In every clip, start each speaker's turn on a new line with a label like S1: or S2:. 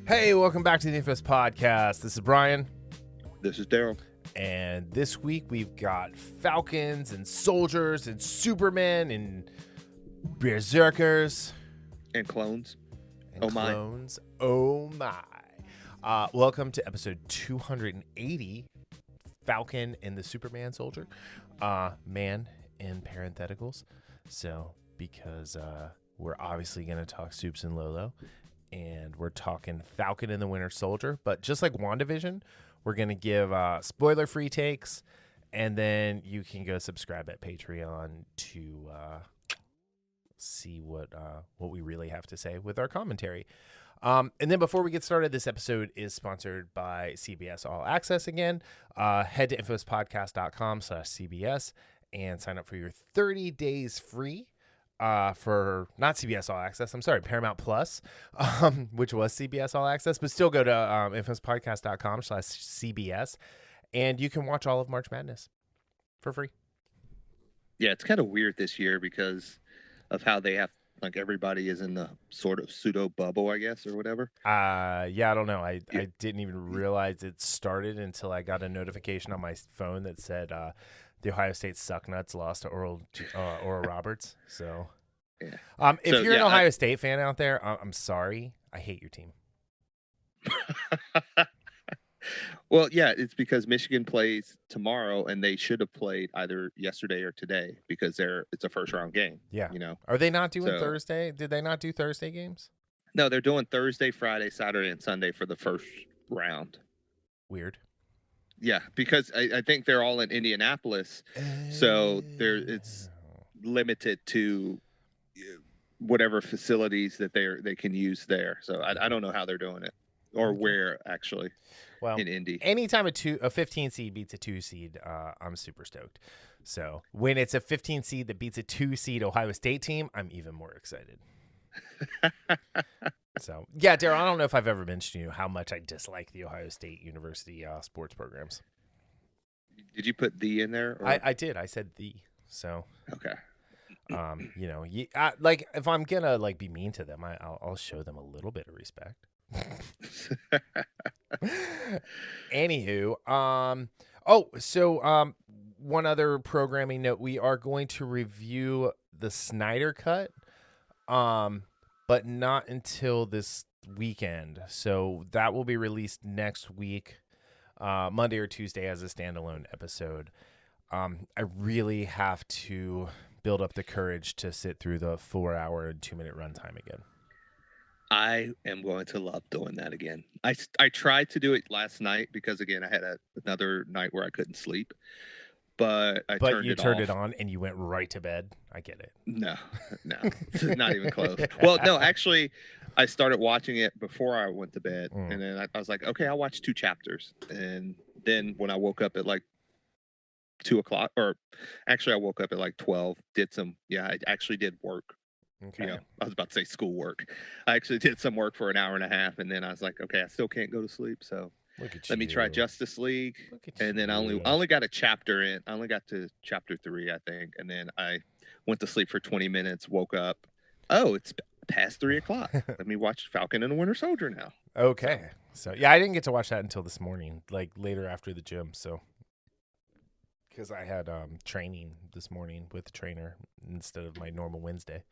S1: Hey, welcome back to the Infamous Podcast. This is Brian.
S2: This is Darryl.
S1: And this week we've got Falcons and soldiers and Supermen and BRZRKRs.
S2: And clones.
S1: And clones. Oh my. Welcome to episode 280, Falcon and the Superman Soldier. Man in parentheticals. So, because we're obviously going to talk Supes and LoLo. And we're talking Falcon and the Winter Soldier. But just like WandaVision, we're going to give spoiler-free takes. And then you can go subscribe at Patreon to see what we really have to say with our commentary. And then before we get started, this episode is sponsored by CBS All Access again. Head to infamouspodcast.com/CBS and sign up for your 30 days free. For not CBS All Access, I'm sorry, Paramount Plus, which was CBS All Access, but still go to infamouspodcast.com/CBS and you can watch all of March Madness for free.
S2: Yeah, it's kind of weird this year because of how they have, like, everybody is in the sort of pseudo bubble, I guess, or whatever.
S1: Yeah, I don't know. I didn't even realize it started until I got a notification on my phone that said the Ohio State Sucknuts lost to Oral Roberts. So,
S2: yeah.
S1: If you're an Ohio State fan out there, I'm sorry. I hate your team.
S2: Well, yeah, it's because Michigan plays tomorrow, and they should have played either yesterday or today because it's a first round game.
S1: Yeah,
S2: you know.
S1: Are they not doing Thursday? Did they not do Thursday games?
S2: No, they're doing Thursday, Friday, Saturday, and Sunday for the first round.
S1: Weird.
S2: Yeah, because I think they're all in Indianapolis, so it's limited to whatever facilities that they can use there. So I don't know how they're doing it or where actually.
S1: Well,
S2: in Indy,
S1: anytime a 15 seed beats a 2 seed, I'm super stoked. So when it's a 15 seed that beats a 2 seed Ohio State team, I'm even more excited. So, yeah, Darryl, I don't know if I've ever mentioned to you how much I dislike the Ohio State University sports programs.
S2: Did you put the in there? Or?
S1: I did. I said the. So,
S2: okay.
S1: Like if I'm gonna like be mean to them, I'll show them a little bit of respect. Anywho, one other programming note: we are going to review the Snyder Cut. But not until this weekend. So that will be released next week, Monday or Tuesday as a standalone episode. I really have to build up the courage to sit through the 4-hour and 2-minute runtime again.
S2: I am going to love doing that again. I tried to do it last night because, again, I had another night where I couldn't sleep. But you turned it on
S1: and you went right to bed. I get it.
S2: No, not even close. Well, no, actually, I started watching it before I went to bed, and then I was like, okay, I'll watch 2 chapters. And then when I woke up at like 2 o'clock, or actually I woke up at like 12, I actually did work.
S1: Okay.
S2: I was about to say schoolwork. I actually did some work for an hour and a half, and then I was like, okay, I still can't go to sleep, so let me try Justice League. And then I only got a chapter in. I only got to chapter 3, I think. And then I went to sleep for 20 minutes, woke up. Oh, it's past 3 o'clock. Let me watch Falcon and the Winter Soldier now.
S1: Okay. So, yeah, I didn't get to watch that until this morning, like later after the gym. So, because I had training this morning with the trainer instead of my normal Wednesday.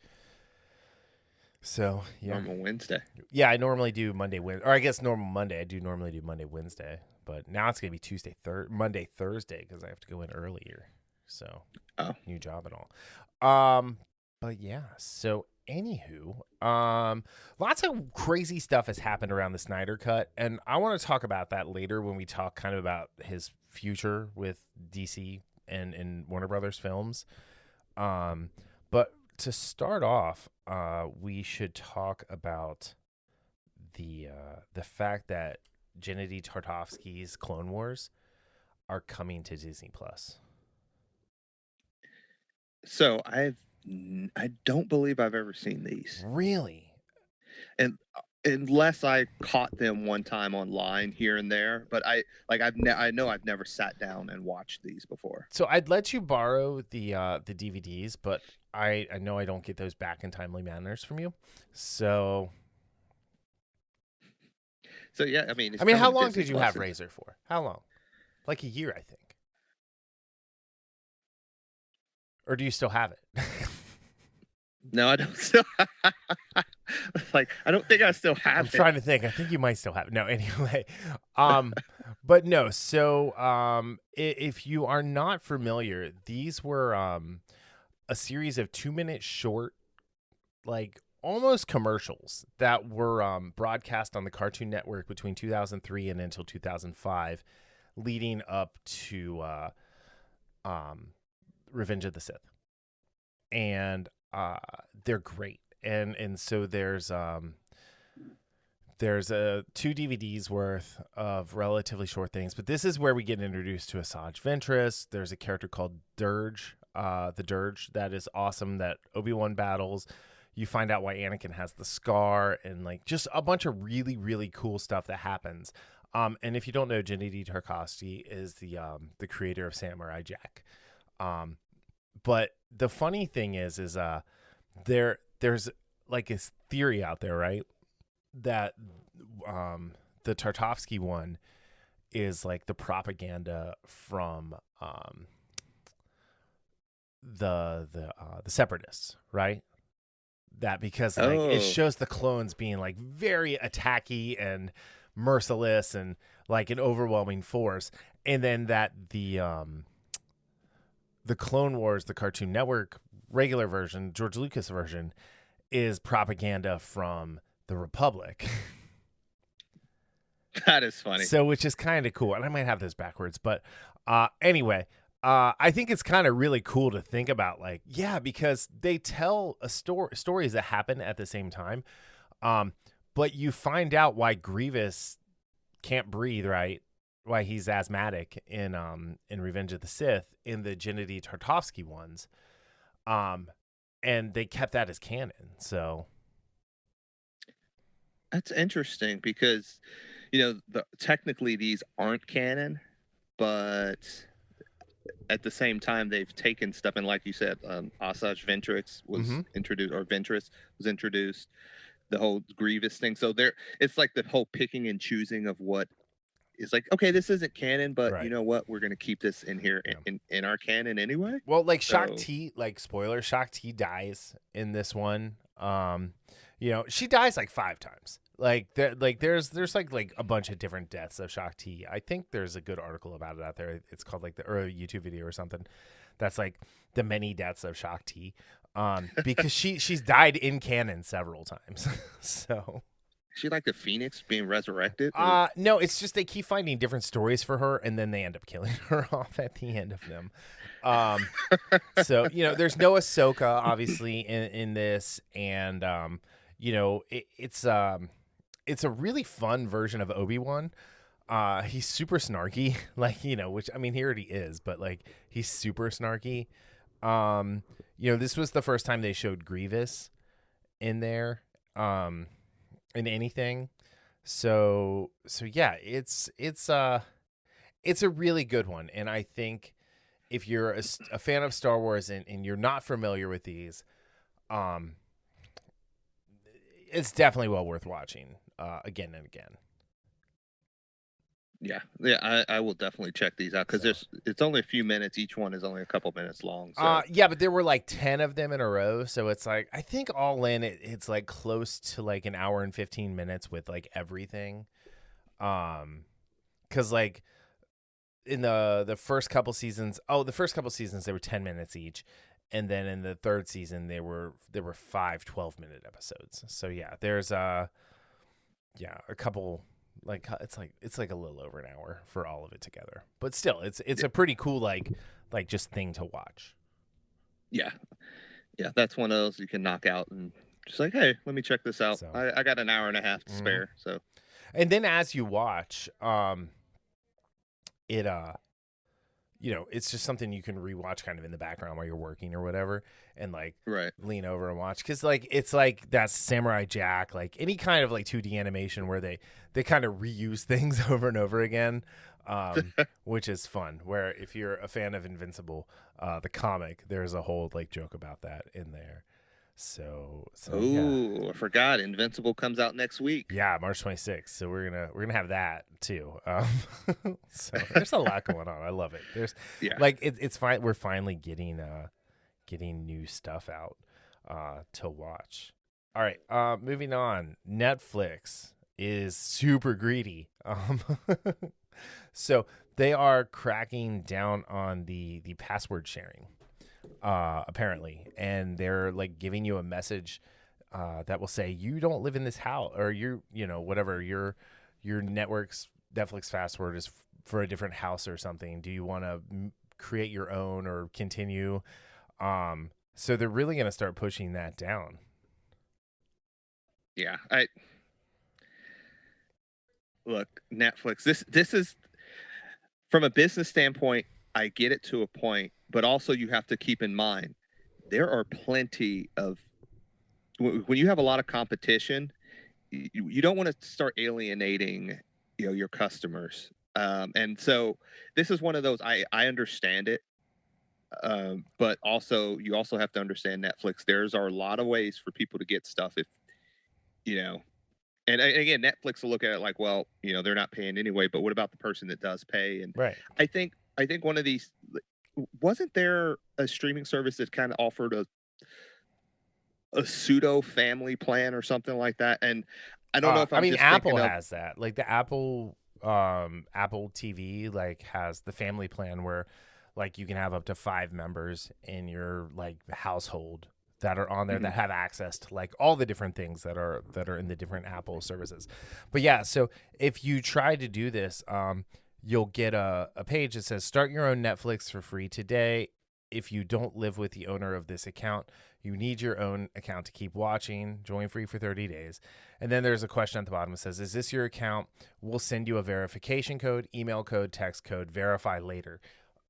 S1: So, yeah.
S2: Normal Wednesday.
S1: Yeah, I normally do Monday, Wednesday. Or I guess normal Monday. I do normally do Monday, Wednesday. But now it's going to be Monday, Thursday because I have to go in earlier. So, new job and all. But yeah, so anywho, lots of crazy stuff has happened around the Snyder Cut. And I want to talk about that later when we talk kind of about his future with DC and Warner Brothers films. But to start off, we should talk about the fact that Gennedy Tartakovsky's Clone Wars are coming to Disney Plus.
S2: So I don't believe I've ever seen these.
S1: Really?
S2: And unless I caught them one time online here and there, but I know I've never sat down and watched these before.
S1: So I'd let you borrow the DVDs, but I know I don't get those back in timely manners from you. So
S2: So yeah, I mean,
S1: how long did you have Razor for? How long? Like a year, I think. Or do you still have it?
S2: No, I don't still. Like, I don't think I still have
S1: I'm trying to think. I think you might still have it. No, anyway. But no. So, if you are not familiar, these were a series of 2-minute short, like almost commercials that were broadcast on the Cartoon Network between 2003 and until 2005, leading up to Revenge of the Sith. And they're great. And so there's 2 DVDs worth of relatively short things, but this is where we get introduced to Asajj Ventress. There's a character called Dirge, the Dirge, that is awesome, that Obi-Wan battles. You find out why Anakin has the scar, and like just a bunch of really, really cool stuff that happens. And if you don't know, Gennedy Tartakovsky is the creator of Samurai Jack. But the funny thing is there's like a theory out there, right, that the Tartakovsky one is like the propaganda from the Separatists, right? That because like it shows the clones being like very attacky and merciless and like an overwhelming force, and then that the Clone Wars, the Cartoon Network regular version, George Lucas version, is propaganda from the Republic.
S2: That is funny.
S1: So, which is kind of cool. And I might have this backwards, but anyway, I think it's kind of really cool to think about, like, yeah, because they tell stories that happen at the same time. But you find out why Grievous can't breathe, right? Why he's asthmatic in Revenge of the Sith in the Gennedy Tartakovsky ones. And they kept that as canon. So
S2: that's interesting because, technically these aren't canon, but at the same time they've taken stuff, and like you said, Asajj Ventress was introduced, or Ventress was introduced, the whole Grievous thing. So it's like the whole picking and choosing of what is like, okay, this isn't canon, but right. You know what? We're going to keep this in here in our canon anyway.
S1: Well, like Shakti, like spoiler, Shakti dies in this one. She dies like 5 times. Like there's like a bunch of different deaths of Shakti. I think there's a good article about it out there. It's called like or a YouTube video or something. That's like the many deaths of Shakti. Because she's died in canon several times. So
S2: is she like the Phoenix being resurrected?
S1: No, it's just they keep finding different stories for her, and then they end up killing her off at the end of them. So there's no Ahsoka obviously in this, and it's a really fun version of Obi-Wan. He's super snarky, like which I mean he already is, but like he's super snarky. This was the first time they showed Grievous in there. In anything, so yeah, it's a really good one, and I think if you're a fan of Star Wars and you're not familiar with these, it's definitely well worth watching again and again.
S2: Yeah, I will definitely check these out because it's only a few minutes. Each one is only a couple minutes long. So.
S1: Yeah, but there were like 10 of them in a row, so it's like I think all in it's like close to like an hour and 15 minutes with like everything. Because like in the first couple seasons, they were 10 minutes each, and then in the third season there were 5 12-minute episodes. So yeah, there's a couple. Like it's like a little over an hour for all of it together, but still it's a pretty cool like just thing to watch.
S2: Yeah, that's one of those you can knock out and just like, hey, let me check this out. So, I got an hour and a half to spare. So,
S1: and then as you watch, it's just something you can rewatch kind of in the background while you're working or whatever, and like lean over and watch, because like it's like that's Samurai Jack, like any kind of like 2D animation where they kind of reuse things over and over again, which is fun. Where if you're a fan of Invincible, the comic, there's a whole like joke about that in there. Yeah.
S2: I forgot. Invincible comes out next week.
S1: Yeah, March 26th. So we're gonna have that too. So there's a lot going on. I love it. There's it's fine. We're finally getting new stuff out to watch. All right, moving on. Netflix is super greedy. So they are cracking down on the password sharing. Apparently, and they're like giving you a message that will say you don't live in this house, or whatever your Netflix password is for a different house or something. Do you want to create your own or continue? So they're really going to start pushing that down.
S2: Yeah, look, Netflix. This is from a business standpoint. I get it to a point, but also you have to keep in mind there are plenty of when you have a lot of competition, you don't want to start alienating your customers. And so this is one of those. I understand it, but also you also have to understand Netflix. There's are a lot of ways for people to get stuff if And again, Netflix will look at it like, well, they're not paying anyway. But what about the person that does pay? And
S1: right.
S2: I think one of these, wasn't there a streaming service that kind of offered a pseudo family plan or something like that? And I don't know if
S1: Apple has that. Like the Apple TV like has the family plan where like you can have up to 5 members in your like household that are on there that have access to like all the different things that are in the different Apple services. But yeah, so if you try to do this, you'll get a page that says start your own Netflix for free today. If you don't live with the owner of this account, you need your own account to keep watching. Join free for 30 days. And then there's a question at the bottom that says, is this your account? We'll send you a verification code, email code, text code, verify later.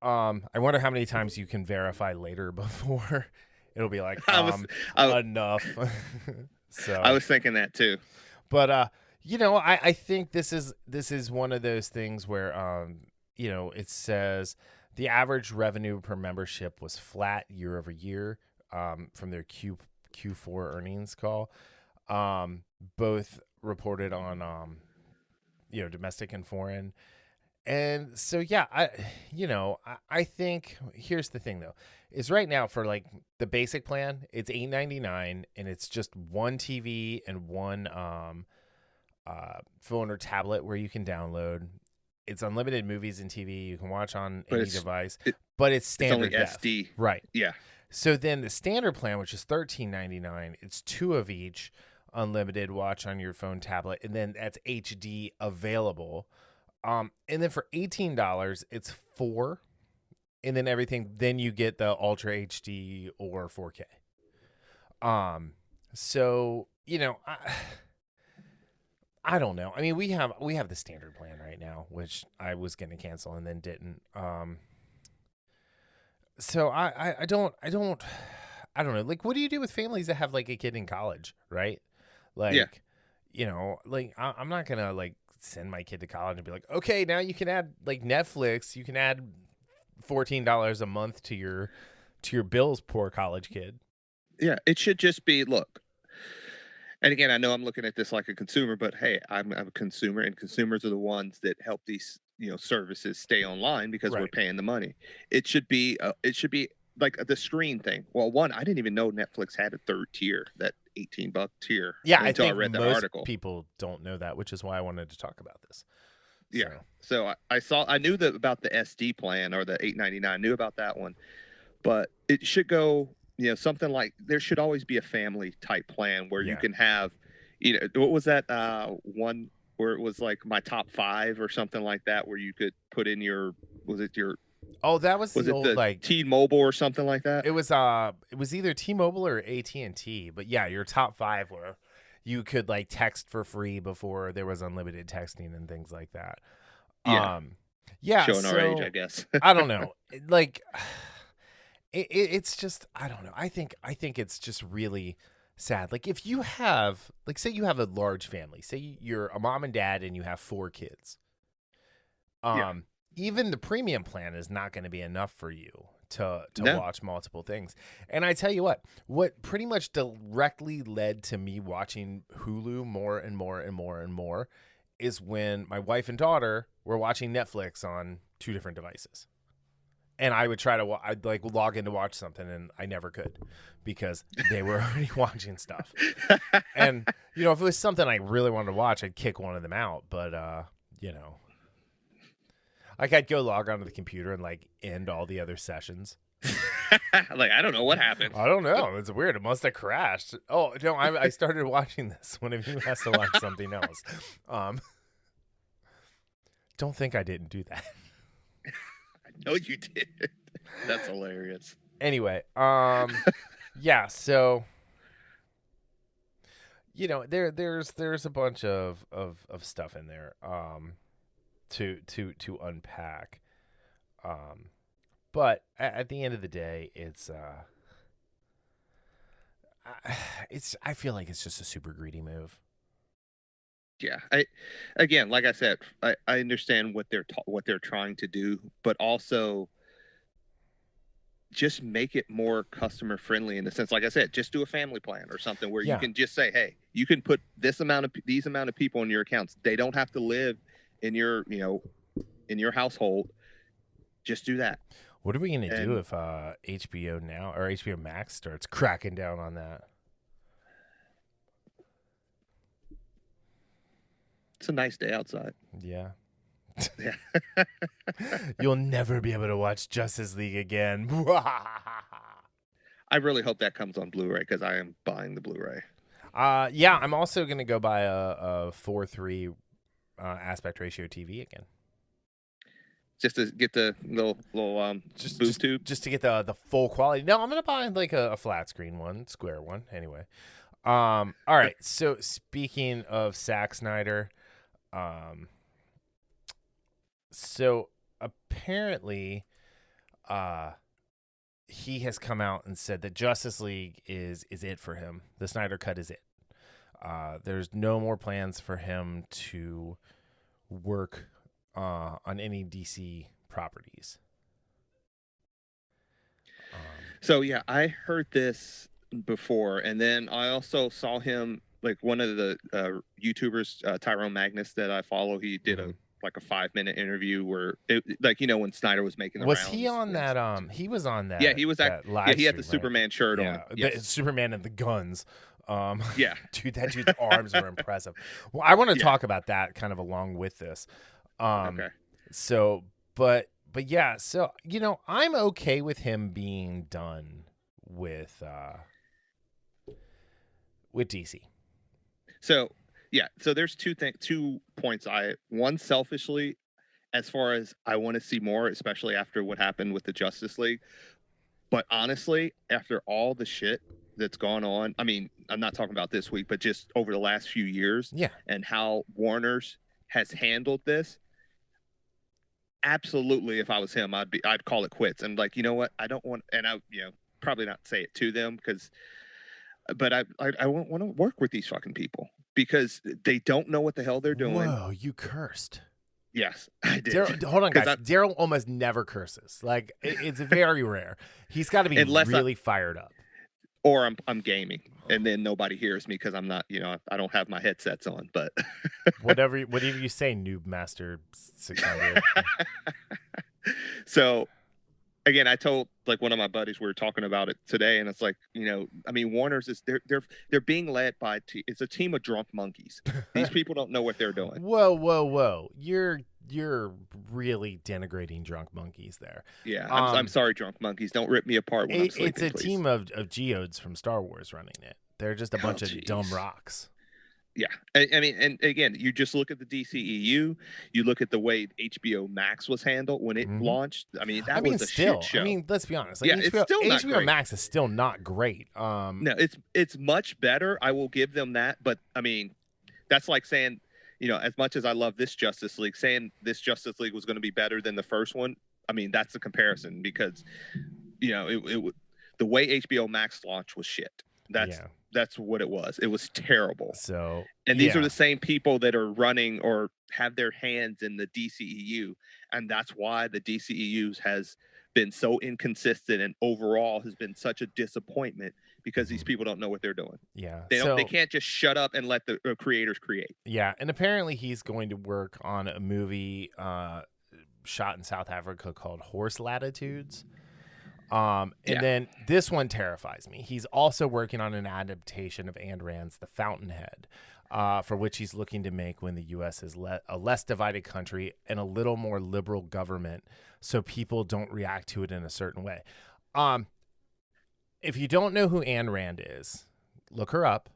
S1: I wonder how many times you can verify later before it'll be like, enough. So
S2: I was thinking that too.
S1: But I think this is one of those things where it says the average revenue per membership was flat year over year from their Q4 earnings call. Both reported on domestic and foreign. And so, yeah, I think here's the thing, though, is right now for like the basic plan, it's $8.99 and it's just one TV and one phone or tablet where you can download. It's unlimited movies and TV you can watch on any device, but it's standard
S2: it's only
S1: def.
S2: SD.
S1: Right.
S2: Yeah.
S1: So then the standard plan, which is $13.99, it's 2 of each unlimited watch on your phone, tablet, and then that's HD available. And then for $18, it's 4, and then everything. Then you get the Ultra HD or 4K. So I don't know. I mean, we have the standard plan right now, which I was going to cancel and then didn't. So I don't know. Like, what do you do with families that have like a kid in college, right? Like, I'm not gonna like send my kid to college and be like, okay, now you can add like Netflix, you can add $14 a month to your bills, poor college kid.
S2: Yeah, it should just be, look. And again, I know I'm looking at this like a consumer, but hey, I'm a consumer, and consumers are the ones that help these services stay online because we're paying the money. It should be like the screen thing. Well, one, I didn't even know Netflix had a third tier, that $18 tier.
S1: Yeah,
S2: until
S1: I think
S2: I read that
S1: most
S2: article.
S1: People don't know that, which is why I wanted to talk about this.
S2: Yeah. So I knew about the SD plan or the $8.99. I knew about that one, but it should go, something like, there should always be a family type plan where you can have, what was that one where it was like my top 5 or something like that, where you could put in
S1: Oh, that was the old like
S2: T-Mobile or something like that.
S1: It was either T-Mobile or AT&T, but yeah, your top 5 where you could like text for free before there was unlimited texting and things like that.
S2: Yeah. Showing our age, I guess.
S1: I don't know. Like it's just, I don't know. I think it's just really sad. Like if you have, like, say you have a large family, say you're a mom and dad and you have 4 kids. Even the premium plan is not going to be enough for you to watch multiple things. And I tell you what pretty much directly led to me watching Hulu more and more and more and more is when my wife and daughter were watching Netflix on 2 different devices. And I would try to I'd like log in to watch something, and I never could because they were already watching stuff. And, you know, if it was something I really wanted to watch, I'd kick one of them out. But, you know, like I'd go log onto the computer and like end all the other sessions.
S2: Like, I don't know what happened.
S1: I don't know. It's weird. It must have crashed. Oh, no, I started watching this. One of you has to watch something else. Don't think I didn't do that.
S2: No, you did. That's hilarious.
S1: Anyway, yeah. So, you know, there's a bunch of stuff in there, to unpack, but at the end of the day, I feel like it's just a super greedy move.
S2: Yeah, again, like I said, I understand what they're trying to do, but also just make it more customer friendly in the sense, like I said, just do a family plan or something where you can just say, hey, you can put these amount of people in your accounts. They don't have to live in your household. Just do that.
S1: What are we going to do if HBO Now or HBO Max starts cracking down on that?
S2: It's a nice day outside.
S1: Yeah. Yeah. You'll never be able to watch Justice League again.
S2: I really hope that comes on Blu-ray because I am buying the Blu-ray.
S1: Yeah, I'm also going to go buy a 4:3 aspect ratio TV again.
S2: Just to get the little boost tube?
S1: Just to get the full quality. No, I'm going to buy like a flat screen one, square one. Anyway. All right. So speaking of Zack Snyder, so apparently, he has come out and said that Justice League is it for him. The Snyder Cut is it. There's no more plans for him to work on any DC properties.
S2: So yeah, I heard this before, and then I also saw him, like one of the YouTubers, Tyrone Magnus, that I follow. He did a 5-minute interview where when Snyder was making the rounds.
S1: Was he on that? He was on that.
S2: Yeah, he was
S1: that live
S2: he had the
S1: stream,
S2: Superman shirt on.
S1: Yes. Superman and the guns.
S2: Yeah,
S1: dude, that dude's arms were impressive. Well, I want to talk about that kind of along with this.
S2: Okay.
S1: So, but yeah, so I'm okay with him being done with DC.
S2: So yeah, so there's 2 points. One, selfishly, as far as I want to see more, especially after what happened with the Justice League. But honestly, after all the shit that's gone on, I mean, I'm not talking about this week, but just over the last few years, and how Warner's has handled this. Absolutely, if I was him, I'd call it quits. And like, you know what? I don't want, and I probably not say it to them but I won't want to work with these fucking people because they don't know what the hell they're doing.
S1: Whoa, you cursed.
S2: Yes, I did.
S1: Hold on, guys. Darryl almost never curses. Like, it's very rare. He's got to be really fired up.
S2: Or I'm gaming, and then nobody hears me because I'm not, I don't have my headsets on. But
S1: whatever you say, Noob Master 600.
S2: So, again, I told one of my buddies, we were talking about it today, and it's like, I mean, Warner's is they're being led by it's a team of drunk monkeys. These people don't know what they're doing.
S1: Whoa! You're really denigrating drunk monkeys there.
S2: Yeah, I'm sorry, drunk monkeys. Don't rip me apart when I'm sleeping,
S1: it's a team of geodes from Star Wars running it. They're just a bunch of dumb rocks.
S2: Yeah, I mean, and again, you just look at the DCEU. You look at the way HBO Max was handled when it launched. I mean, that was a shit show.
S1: I mean, let's be honest.
S2: It's still not
S1: HBO
S2: great.
S1: Max is still not great.
S2: No, it's much better. I will give them that. But I mean, that's like saying, as much as I love this Justice League, saying this Justice League was going to be better than the first one. I mean, that's the comparison because, the way HBO Max launched was shit. That's what it was. It was terrible.
S1: So,
S2: and these are the same people that are running or have their hands in the DCEU, and that's why the DCEU has been so inconsistent and overall has been such a disappointment because these people don't know what they're doing.
S1: Yeah.
S2: They can't just shut up and let the creators create.
S1: Yeah. And apparently he's going to work on a movie shot in South Africa called Horse Latitudes. Then this one terrifies me. He's also working on an adaptation of Ayn Rand's The Fountainhead, for which he's looking to make when the U.S. is a less divided country and a little more liberal government, so people don't react to it in a certain way. If you don't know who Ayn Rand is, look her up.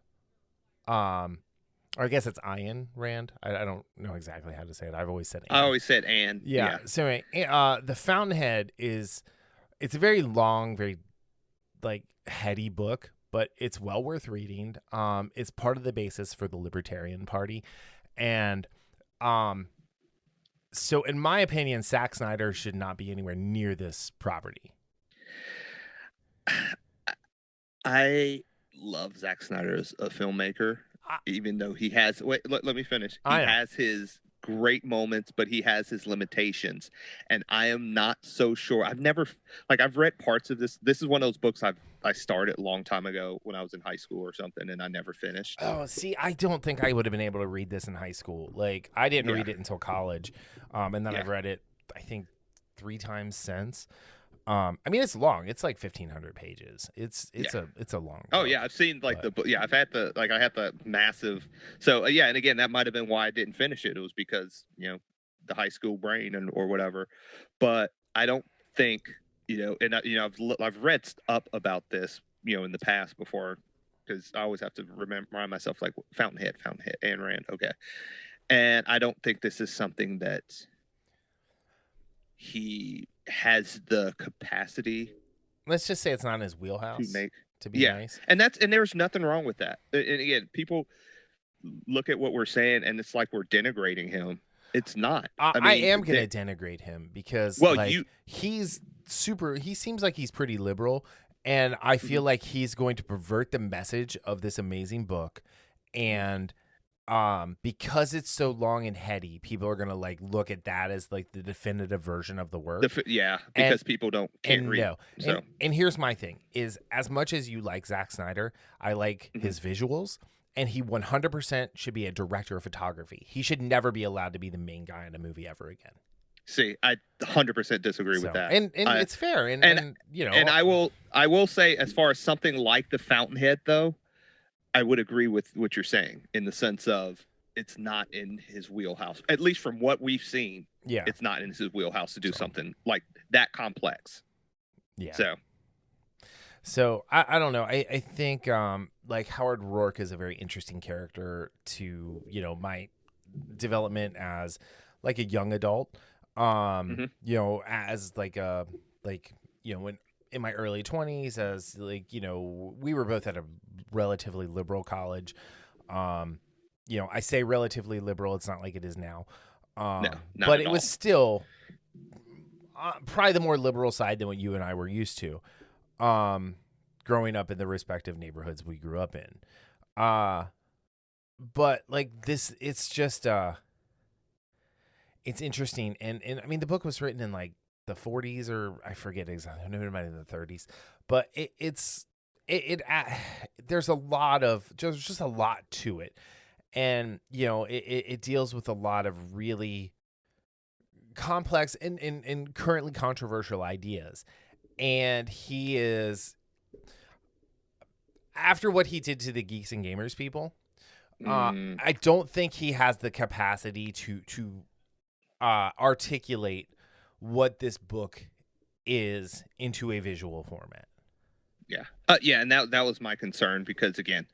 S1: Or I guess it's Ayn Rand. I don't know exactly how to say it. I've always said Ayn.
S2: I always said Ayn.
S1: Yeah. So anyway, The Fountainhead it's a very long, very like heady book, but it's well worth reading. It's part of the basis for the Libertarian Party. And so in my opinion, Zack Snyder should not be anywhere near this property.
S2: I love Zack Snyder as a filmmaker, even though he has let me finish. He has his great moments, but he has his limitations, and I am not so sure. I've read parts of this. This is one of those books I started a long time ago when I was in high school or something, and I never finished.
S1: Oh, see, I don't think I would have been able to read this in high school. Like, I didn't read it until college, and then I've read it, I think, 3 times since. I mean, it's long. It's like 1,500 pages. It's a long book.
S2: Oh yeah, I've seen like the book. Yeah, I had the massive. So and again, that might have been why I didn't finish it. It was because the high school brain or whatever. But I don't think and I've read up about this in the past before, because I always have to remind myself, like, Fountainhead, Ayn Rand. Okay, and I don't think this is something that he has the capacity.
S1: Let's just say it's not in his wheelhouse to be nice.
S2: And there's nothing wrong with that. And again, people look at what we're saying and it's like we're denigrating him. It's not.
S1: I am going to denigrate him because he seems like he's pretty liberal, and I feel like he's going to pervert the message of this amazing book, and because it's so long and heady, people are gonna like look at that as like the definitive version of the work.
S2: Because people can't read.
S1: No. So. And here's my thing: is as much as you like Zack Snyder, I like his visuals, and he 100% should be a director of photography. He should never be allowed to be the main guy in a movie ever again.
S2: See, I 100% disagree with that,
S1: and it's fair, and
S2: I will say, as far as something like The Fountainhead, though, I would agree with what you're saying in the sense of it's not in his wheelhouse. At least from what we've seen, it's not in his wheelhouse to do something like that complex.
S1: Yeah. So I don't know. I think like Howard Rourke is a very interesting character to my development as like a young adult. As like when in my early 20s, as like we were both at a relatively liberal college. I say relatively liberal. It's not like it is now. But it was still probably the more liberal side than what you and I were used to. Growing up in the respective neighborhoods we grew up in. But like this, it's just it's interesting, and I mean the book was written in like the 40s, or I forget exactly. I know it might have been the 30s, but there's a lot of just a lot to it, and it deals with a lot of really complex and currently controversial ideas, and he is, after what he did to the Geeks and Gamers people, I don't think he has the capacity to articulate what this book is into a visual format.
S2: And that was my concern, because again,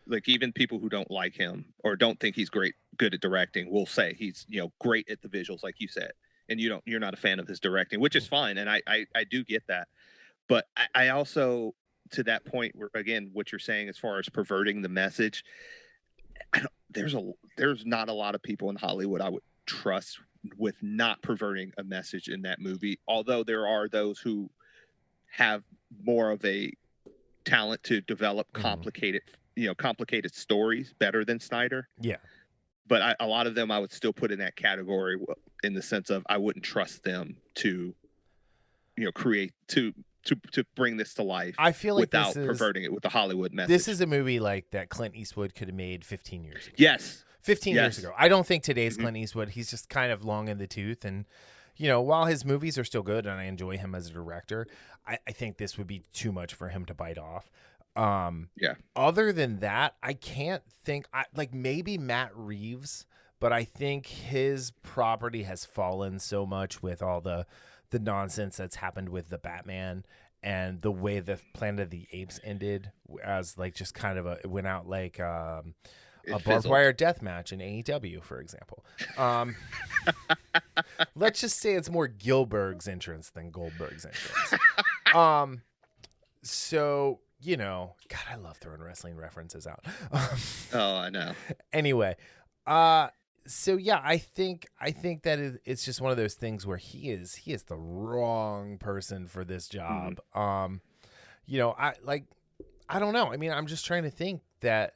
S2: like even people who don't like him or don't think he's good at directing will say he's great at the visuals, like you said, and you're not a fan of his directing, which is fine, and I do get that, but I also, to that point where, again, what you're saying as far as perverting the message, there's not a lot of people in Hollywood I would trust with not perverting a message in that movie, although there are those who have more of a talent to develop complicated stories better than Snyder. But a lot of them I would still put in that category, in the sense of I wouldn't trust them to create to bring this to life.
S1: I feel like
S2: without perverting it with the Hollywood message.
S1: This is a movie like that Clint Eastwood could have made 15 years ago.
S2: Yes.
S1: 15 years ago. I don't think today's Clint Eastwood, he's just kind of long in the tooth. And, while his movies are still good and I enjoy him as a director, I think this would be too much for him to bite off. Other than that, I can't think, maybe Matt Reeves, but I think his property has fallen so much with all the nonsense that's happened with the Batman and the way the Planet of the Apes ended as just kind of it went out like a barbed wire death match in AEW, for example. Let's just say it's more Gilbert's entrance than Goldberg's entrance. So, God, I love throwing wrestling references out.
S2: Oh, I know.
S1: Anyway, so yeah, I think that it's just one of those things where he is the wrong person for this job. I don't know. I mean, I'm just trying to think that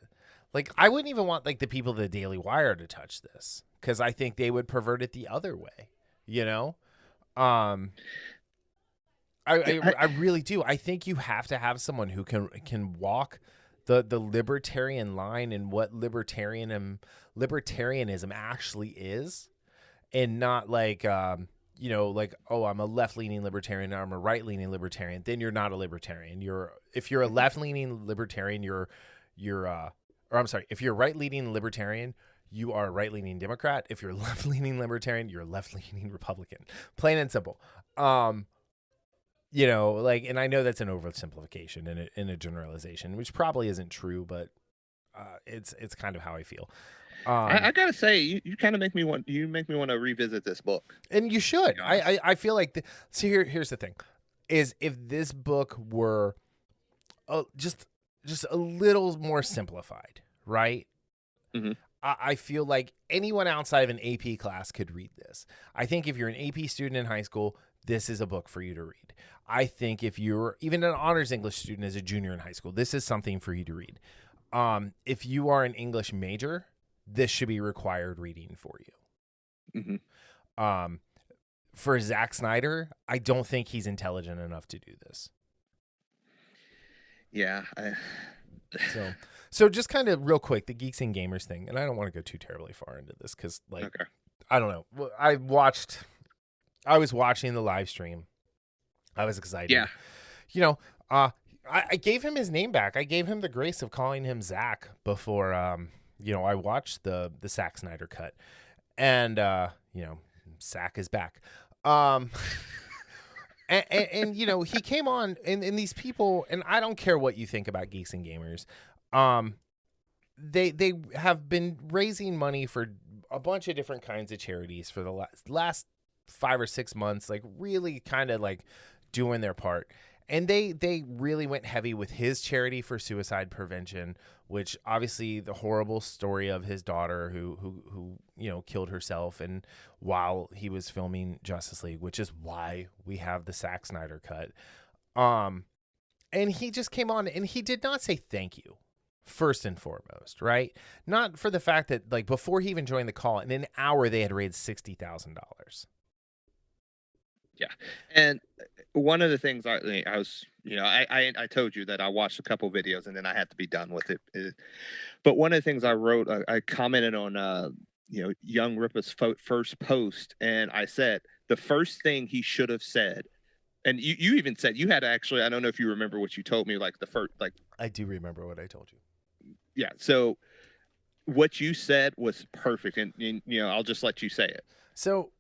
S1: I wouldn't even want the people of the Daily Wire to touch this because I think they would pervert it the other way. I really do. I think you have to have someone who can walk the libertarian line and what libertarianism actually is, and not oh, I'm a left-leaning libertarian or I'm a right-leaning libertarian. Then you're not a libertarian. If you're a left-leaning libertarian, if you're a right-leaning libertarian, you are a right-leaning Democrat. If you're a left-leaning libertarian, you're a left-leaning Republican. Plain and simple. And I know that's an oversimplification and a generalization, which probably isn't true, but it's kind of how I feel.
S2: I gotta say, you kind of make me want to revisit this book,
S1: and you should. I feel like here's the thing: is if this book were just a little more simplified, right?
S2: Mm-hmm.
S1: I feel like anyone outside of an AP class could read this. I think if you're an AP student in high school, this is a book for you to read. I think if you're even an honors English student as a junior in high school, this is something for you to read. If you are an English major, this should be required reading for you.
S2: Mm-hmm.
S1: For Zack Snyder, I don't think he's intelligent enough to do this.
S2: Yeah.
S1: So just kind of real quick, the Geeks and Gamers thing, and I don't want to go too terribly far into this because,
S2: okay.
S1: I don't know. I was watching the live stream. I was excited.
S2: Yeah.
S1: I gave him his name back. I gave him the grace of calling him Zach before, I watched the Zack Snyder cut. And, Zach is back. And he came on, and these people, and I don't care what you think about Geeks and Gamers, they have been raising money for a bunch of different kinds of charities for the last 5 or 6 months, really kind of doing their part. And they really went heavy with his charity for suicide prevention, which obviously the horrible story of his daughter who killed herself and while he was filming Justice League, which is why we have the Zack Snyder cut. And he just came on and he did not say thank you. First and foremost, right? Not for the fact that before he even joined the call, in an hour they had raised $60,000.
S2: Yeah, and one of the things I was, I told you that I watched a couple videos and then I had to be done with it. But one of the things I wrote, I commented on, Young Ripa's first post, and I said the first thing he should have said. And you even said you had actually, I don't know if you remember what you told me, the first,
S1: I do remember what I told you.
S2: Yeah. So what you said was perfect. And I'll just let you say it.
S1: So,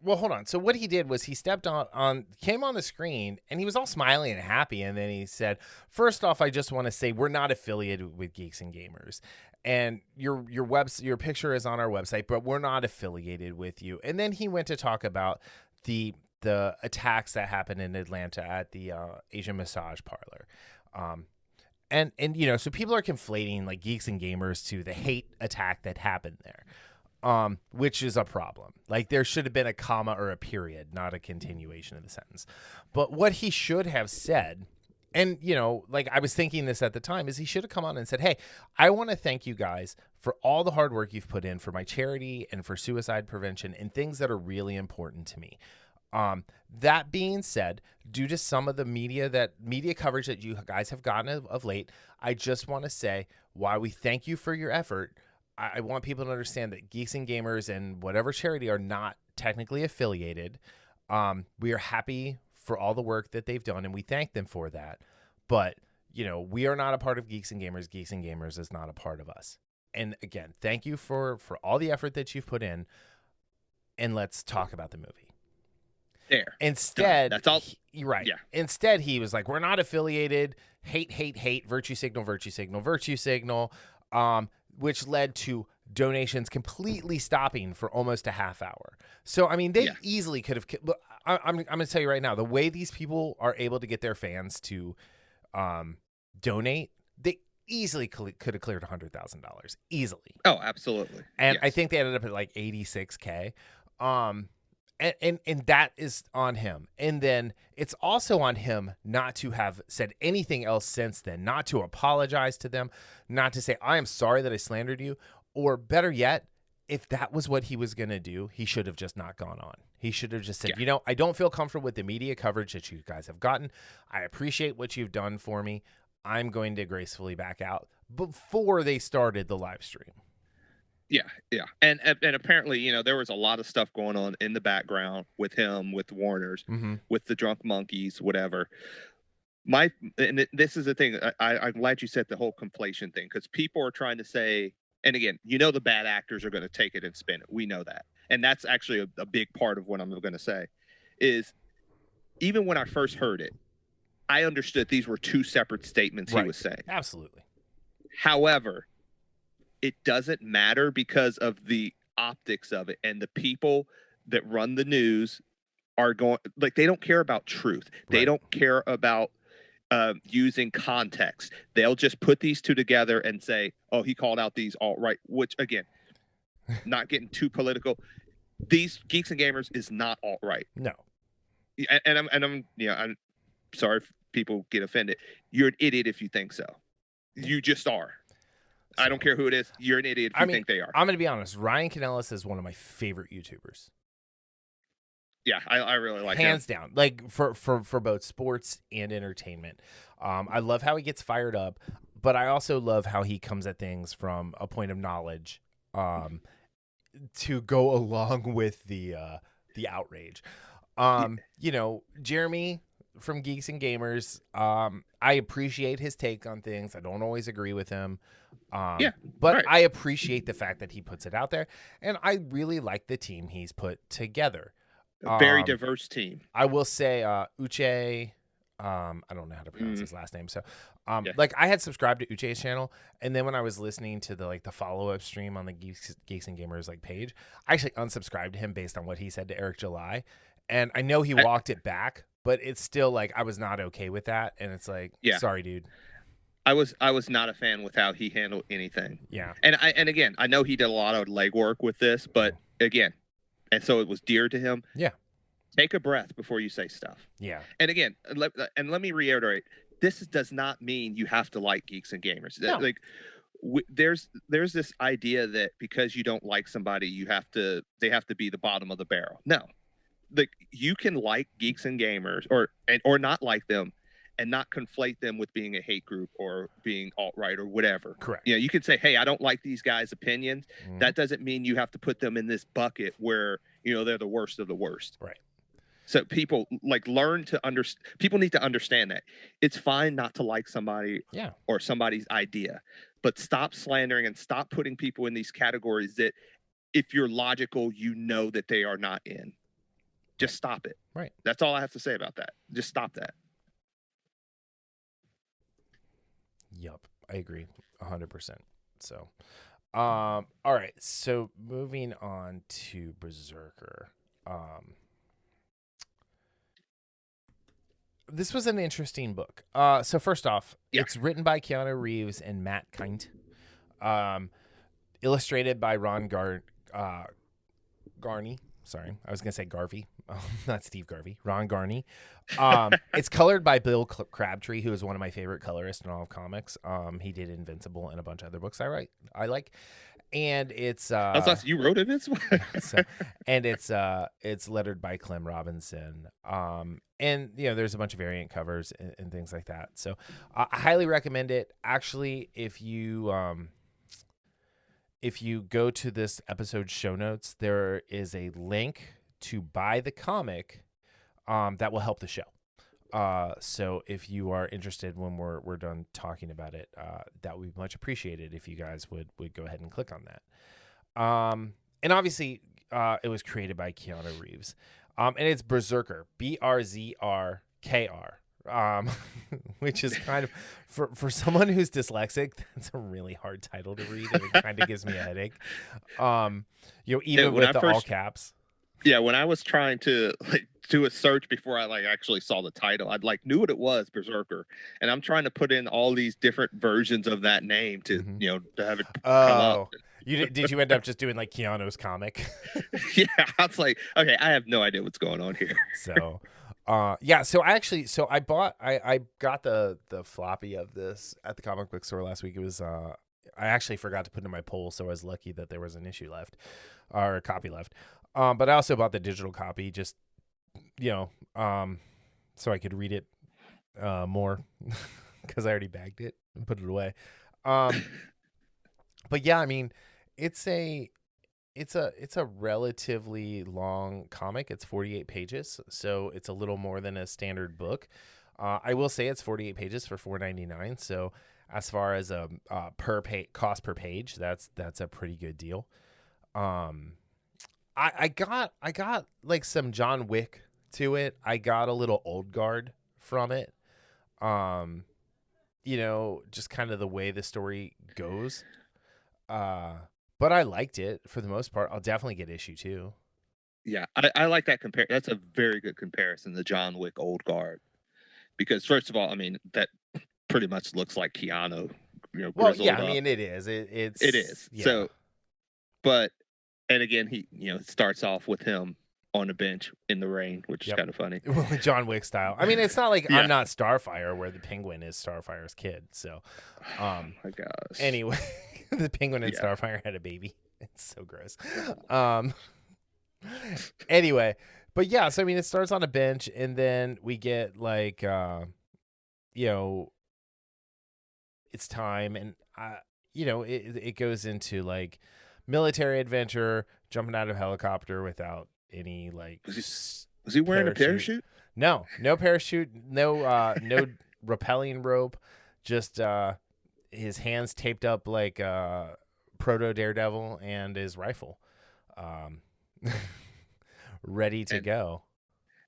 S1: well, hold on. So what he did was he stepped came on the screen and he was all smiling and happy. And then he said, first off, I just want to say we're not affiliated with Geeks and Gamers. And your picture is on our website, but we're not affiliated with you. And then he went to talk about the attacks that happened in Atlanta at the Asian massage parlor. And so people are conflating Geeks and Gamers to the hate attack that happened there, which is a problem. There should have been a comma or a period, not a continuation of the sentence. But what he should have said, and I was thinking this at the time, is he should have come on and said, hey, I want to thank you guys for all the hard work you've put in for my charity and for suicide prevention and things that are really important to me. That being said, due to some of the media coverage that you guys have gotten of late, I just want to say while we thank you for your effort, I want people to understand that Geeks and Gamers and whatever charity are not technically affiliated. We are happy for all the work that they've done, and we thank them for that. But, we are not a part of Geeks and Gamers. Geeks and Gamers is not a part of us. And again, thank you for all the effort that you've put in, and let's talk about the movie.
S2: There.
S1: Instead,
S2: that's all.
S1: You're right.
S2: Yeah.
S1: Instead, he was like, we're not affiliated. Hate, hate, hate. Virtue signal, virtue signal, virtue signal. Which led to donations completely stopping for almost a half hour. So, I mean, they easily could have. I'm going to tell you right now, the way these people are able to get their fans to donate, they easily could have cleared $100,000 easily.
S2: Oh, absolutely.
S1: And I think they ended up at like $86K. And that is on him. And then it's also on him not to have said anything else since then, not to apologize to them, not to say, I am sorry that I slandered you. Or better yet, if that was what he was going to do, he should have just not gone on. He should have just said, I don't feel comfortable with the media coverage that you guys have gotten. I appreciate what you've done for me. I'm going to gracefully back out before they started the live stream.
S2: Yeah. And apparently, there was a lot of stuff going on in the background with him, with Warner's, with the drunk monkeys, whatever. This is the thing. I'm glad you said the whole conflation thing, because people are trying to say, and again, the bad actors are going to take it and spin it. We know that. And that's actually a big part of what I'm going to say is even when I first heard it, I understood these were two separate statements he was saying.
S1: Absolutely.
S2: However, it doesn't matter because of the optics of it, and the people that run the news are going they don't care about truth. They don't care about using context. They'll just put these two together and say, oh, he called out these alt-right, which again, not getting too political. These Geeks and Gamers is not alt-right.
S1: No.
S2: And I'm sorry if people get offended. You're an idiot if you think so. You just are. I don't care who it is. You're an idiot if you think they are.
S1: I'm going to be honest. Ryan Canellis is one of my favorite YouTubers.
S2: Yeah, I really like him.
S1: Hands down. Like for both sports and entertainment. I love how he gets fired up, but I also love how he comes at things from a point of knowledge to go along with the outrage. Jeremy from Geeks and Gamers, I appreciate his take on things. I don't always agree with him. But I appreciate the fact that he puts it out there, and I really like the team he's put together.
S2: A very diverse team.
S1: I will say Uche, I don't know how to pronounce his last name. So I had subscribed to Uche's channel, and then when I was listening to the follow-up stream on the Geeks and Gamers page, I actually unsubscribed to him based on what he said to Eric July. And I know he walked it back, but it's still I was not okay with that. And it's sorry, dude.
S2: I was not a fan with how he handled anything.
S1: Yeah.
S2: And again, I know he did a lot of legwork with this, but again, and so it was dear to him.
S1: Yeah.
S2: Take a breath before you say stuff.
S1: Yeah.
S2: And again, let me reiterate, this does not mean you have to like Geeks and Gamers.
S1: No.
S2: There's this idea that because you don't like somebody, they have to be the bottom of the barrel. No. You can like Geeks and Gamers or not like them and not conflate them with being a hate group or being alt-right or whatever.
S1: Correct.
S2: You can say, hey, I don't like these guys' opinions. That doesn't mean you have to put them in this bucket where, they're the worst of the worst.
S1: Right.
S2: So people learn to understand. People need to understand that it's fine not to like somebody or somebody's idea, but stop slandering and stop putting people in these categories that if you're logical, that they are not in. Just stop it.
S1: Right.
S2: That's all I have to say about that. Just stop that.
S1: Yep. I agree 100%. So, all right. So moving on to Berzerker. This was an interesting book. So first off, it's written by Keanu Reeves and Matt Kindt. Illustrated by Ron Garney. Sorry, I was going to say Garvey. Not Steve Garvey. Ron Garney. It's colored by Bill Crabtree, who is one of my favorite colorists in all of comics. He did Invincible and a bunch of other books I like. And it's
S2: you wrote it this way.
S1: And it's lettered by Clem Robinson. And there's a bunch of variant covers and things like that. So I highly recommend it. Actually, if you go to this episode's show notes, there is a link to buy the comic that will help the show. So if you are interested when we're done talking about it, that would be much appreciated if you guys would go ahead and click on that. And obviously, it was created by Keanu Reeves. And it's BRZRKR, BRZRKR, which is kind of, for someone who's dyslexic, that's a really hard title to read, and it kind of gives me a headache. Even with the all caps.
S2: Yeah, when I was trying to do a search before I actually saw the title, I'd knew what it was, BRZRKR, and I'm trying to put in all these different versions of that name to to have it come up.
S1: Did you end up just doing Keanu's comic?
S2: Yeah, I was like, okay, I have no idea what's going on here.
S1: So, so I got the floppy of this at the comic book store last week. It was I actually forgot to put it in my poll, so I was lucky that there was an issue left or a copy left. But I also bought the digital copy just, so I could read it more because I already bagged it and put it away. But yeah, I mean, it's a relatively long comic. It's 48 pages, so it's a little more than a standard book. I will say it's 48 pages for $4.99. So as far as a cost per page, that's a pretty good deal. I got some John Wick to it. I got a little Old Guard from it. Just kind of the way the story goes. But I liked it for the most part. I'll definitely get issue 2.
S2: Yeah, I like that compare. That's a very good comparison, the John Wick Old Guard, because first of all, I mean that pretty much looks like Keanu.
S1: Well, yeah, I mean it is. It
S2: is. Yeah. So, but. And again, he starts off with him on a bench in the rain, which is kind of funny.
S1: John Wick style. I mean, it's not like I'm Not Starfire, where the penguin is Starfire's kid. So,
S2: oh my gosh.
S1: Anyway, the penguin and Starfire had a baby. It's so gross. Anyway, but yeah, so I mean, it starts on a bench, and then we get it's time, and it goes into military adventure, jumping out of a helicopter without any
S2: Was he wearing a parachute?
S1: No parachute, no rappelling rope, just his hands taped up like proto Daredevil and his rifle, ready to go.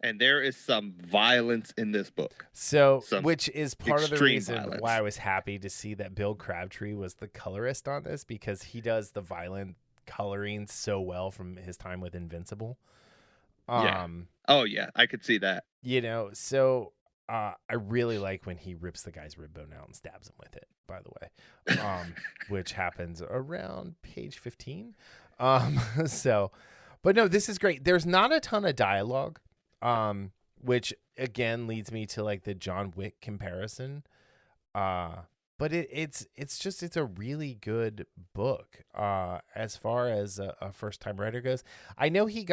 S2: And there is some violence in this book.
S1: So, which is part of the reason why I was happy to see that Bill Crabtree was the colorist on this, because he does the violent coloring so well from his time with Invincible.
S2: Yeah. Oh, yeah. I could see that.
S1: So I really like when he rips the guy's rib bone out and stabs him with it, by the way, which happens around page 15. But no, this is great. There's not a ton of dialogue. Which again leads me to the John Wick comparison. But it's a really good book. As far as a first time writer goes, I know he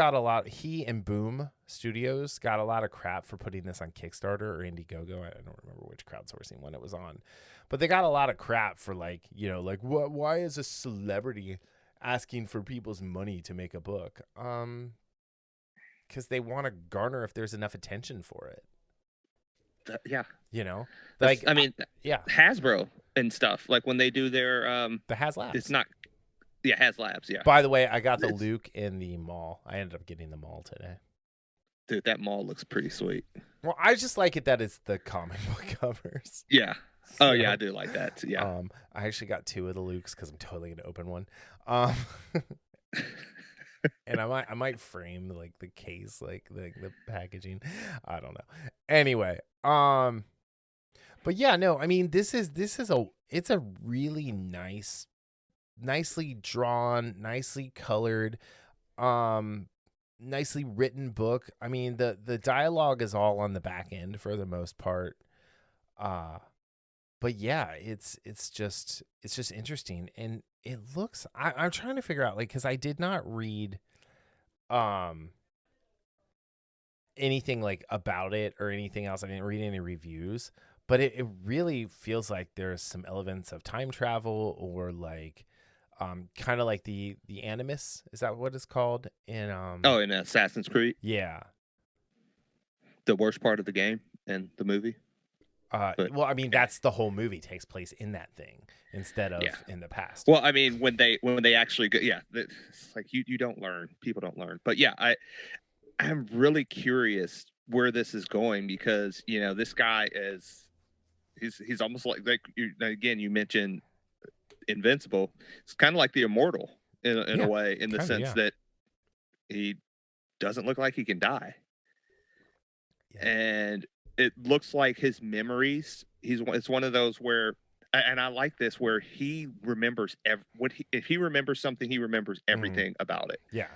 S1: and Boom Studios got a lot of crap for putting this on Kickstarter or Indiegogo. I don't remember which crowdsourcing one it was on, but they got a lot of crap for why is a celebrity asking for people's money to make a book? Because they want to garner if there's enough attention for it.
S2: Yeah.
S1: Hasbro
S2: and stuff, when they do their
S1: the HasLabs.
S2: It's not HasLabs, yeah.
S1: By the way, I got the Luke in the mall. I ended up getting the mall today.
S2: Dude, that mall looks pretty sweet.
S1: Well, I just like it that it's the comic book covers.
S2: Yeah. Oh yeah, I do like that. Yeah.
S1: I actually got 2 of the Lukes because I'm totally gonna open one. And I might frame the case, the packaging. I don't know. Anyway, but yeah, no, I mean it's a really nicely drawn, nicely colored, nicely written book. I mean the dialogue is all on the back end for the most part. But yeah, it's just interesting. And it looks. I'm trying to figure out, like, because I did not read anything like about it or anything else. I didn't read any reviews, but it really feels like there's some elements of time travel or like kind of like the Animus. Is that what it's called in
S2: in Assassin's Creed?
S1: Yeah.
S2: The worst part of the game and the movie.
S1: Well, I mean, that's the whole movie takes place in that thing instead of in the past.
S2: Well, I mean, when they actually go, it's like you don't learn. People don't learn. But yeah, I'm really curious where this is going because this guy he's almost like you mentioned Invincible. It's kind of like the Immortal in a way, in the sense that he doesn't look like he can die, and it looks like his memories. It's one of those where, and I like this, where he remembers if he remembers something, he remembers everything about it.
S1: Yeah,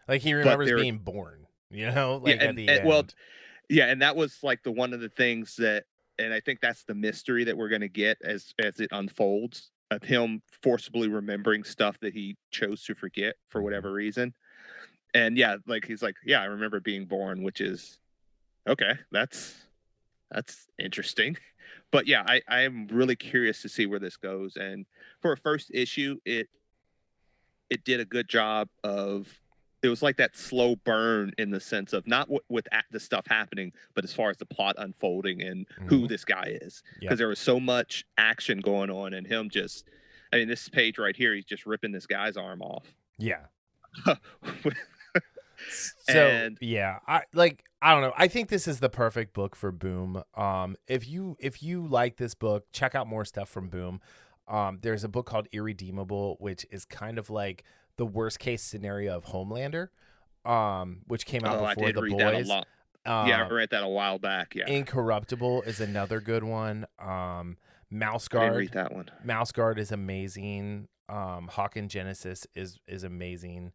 S1: like he remembers being born. Like at the end.
S2: Well, and that was like one of the things that, and I think that's the mystery that we're going to get as it unfolds, of him forcibly remembering stuff that he chose to forget for whatever reason. And like he's like, I remember being born, which is okay. That's interesting. But I am really curious to see where this goes. And for a first issue, it did a good job of. It was like that slow burn in the sense of not with the stuff happening, but as far as the plot unfolding and who this guy is, because there was so much action going on and him just. I mean, this page right here, he's just ripping this guy's arm off.
S1: Yeah. So I don't know. I think this is the perfect book for Boom. If you like this book, check out more stuff from Boom. There's a book called Irredeemable, which is kind of like the worst case scenario of Homelander, which came out before The Boys. That a lot.
S2: I read that a while back. Yeah.
S1: Incorruptible is another good one. Mouse Guard. I didn't read that one. Mouse Guard is amazing. Hawk and Genesis is amazing.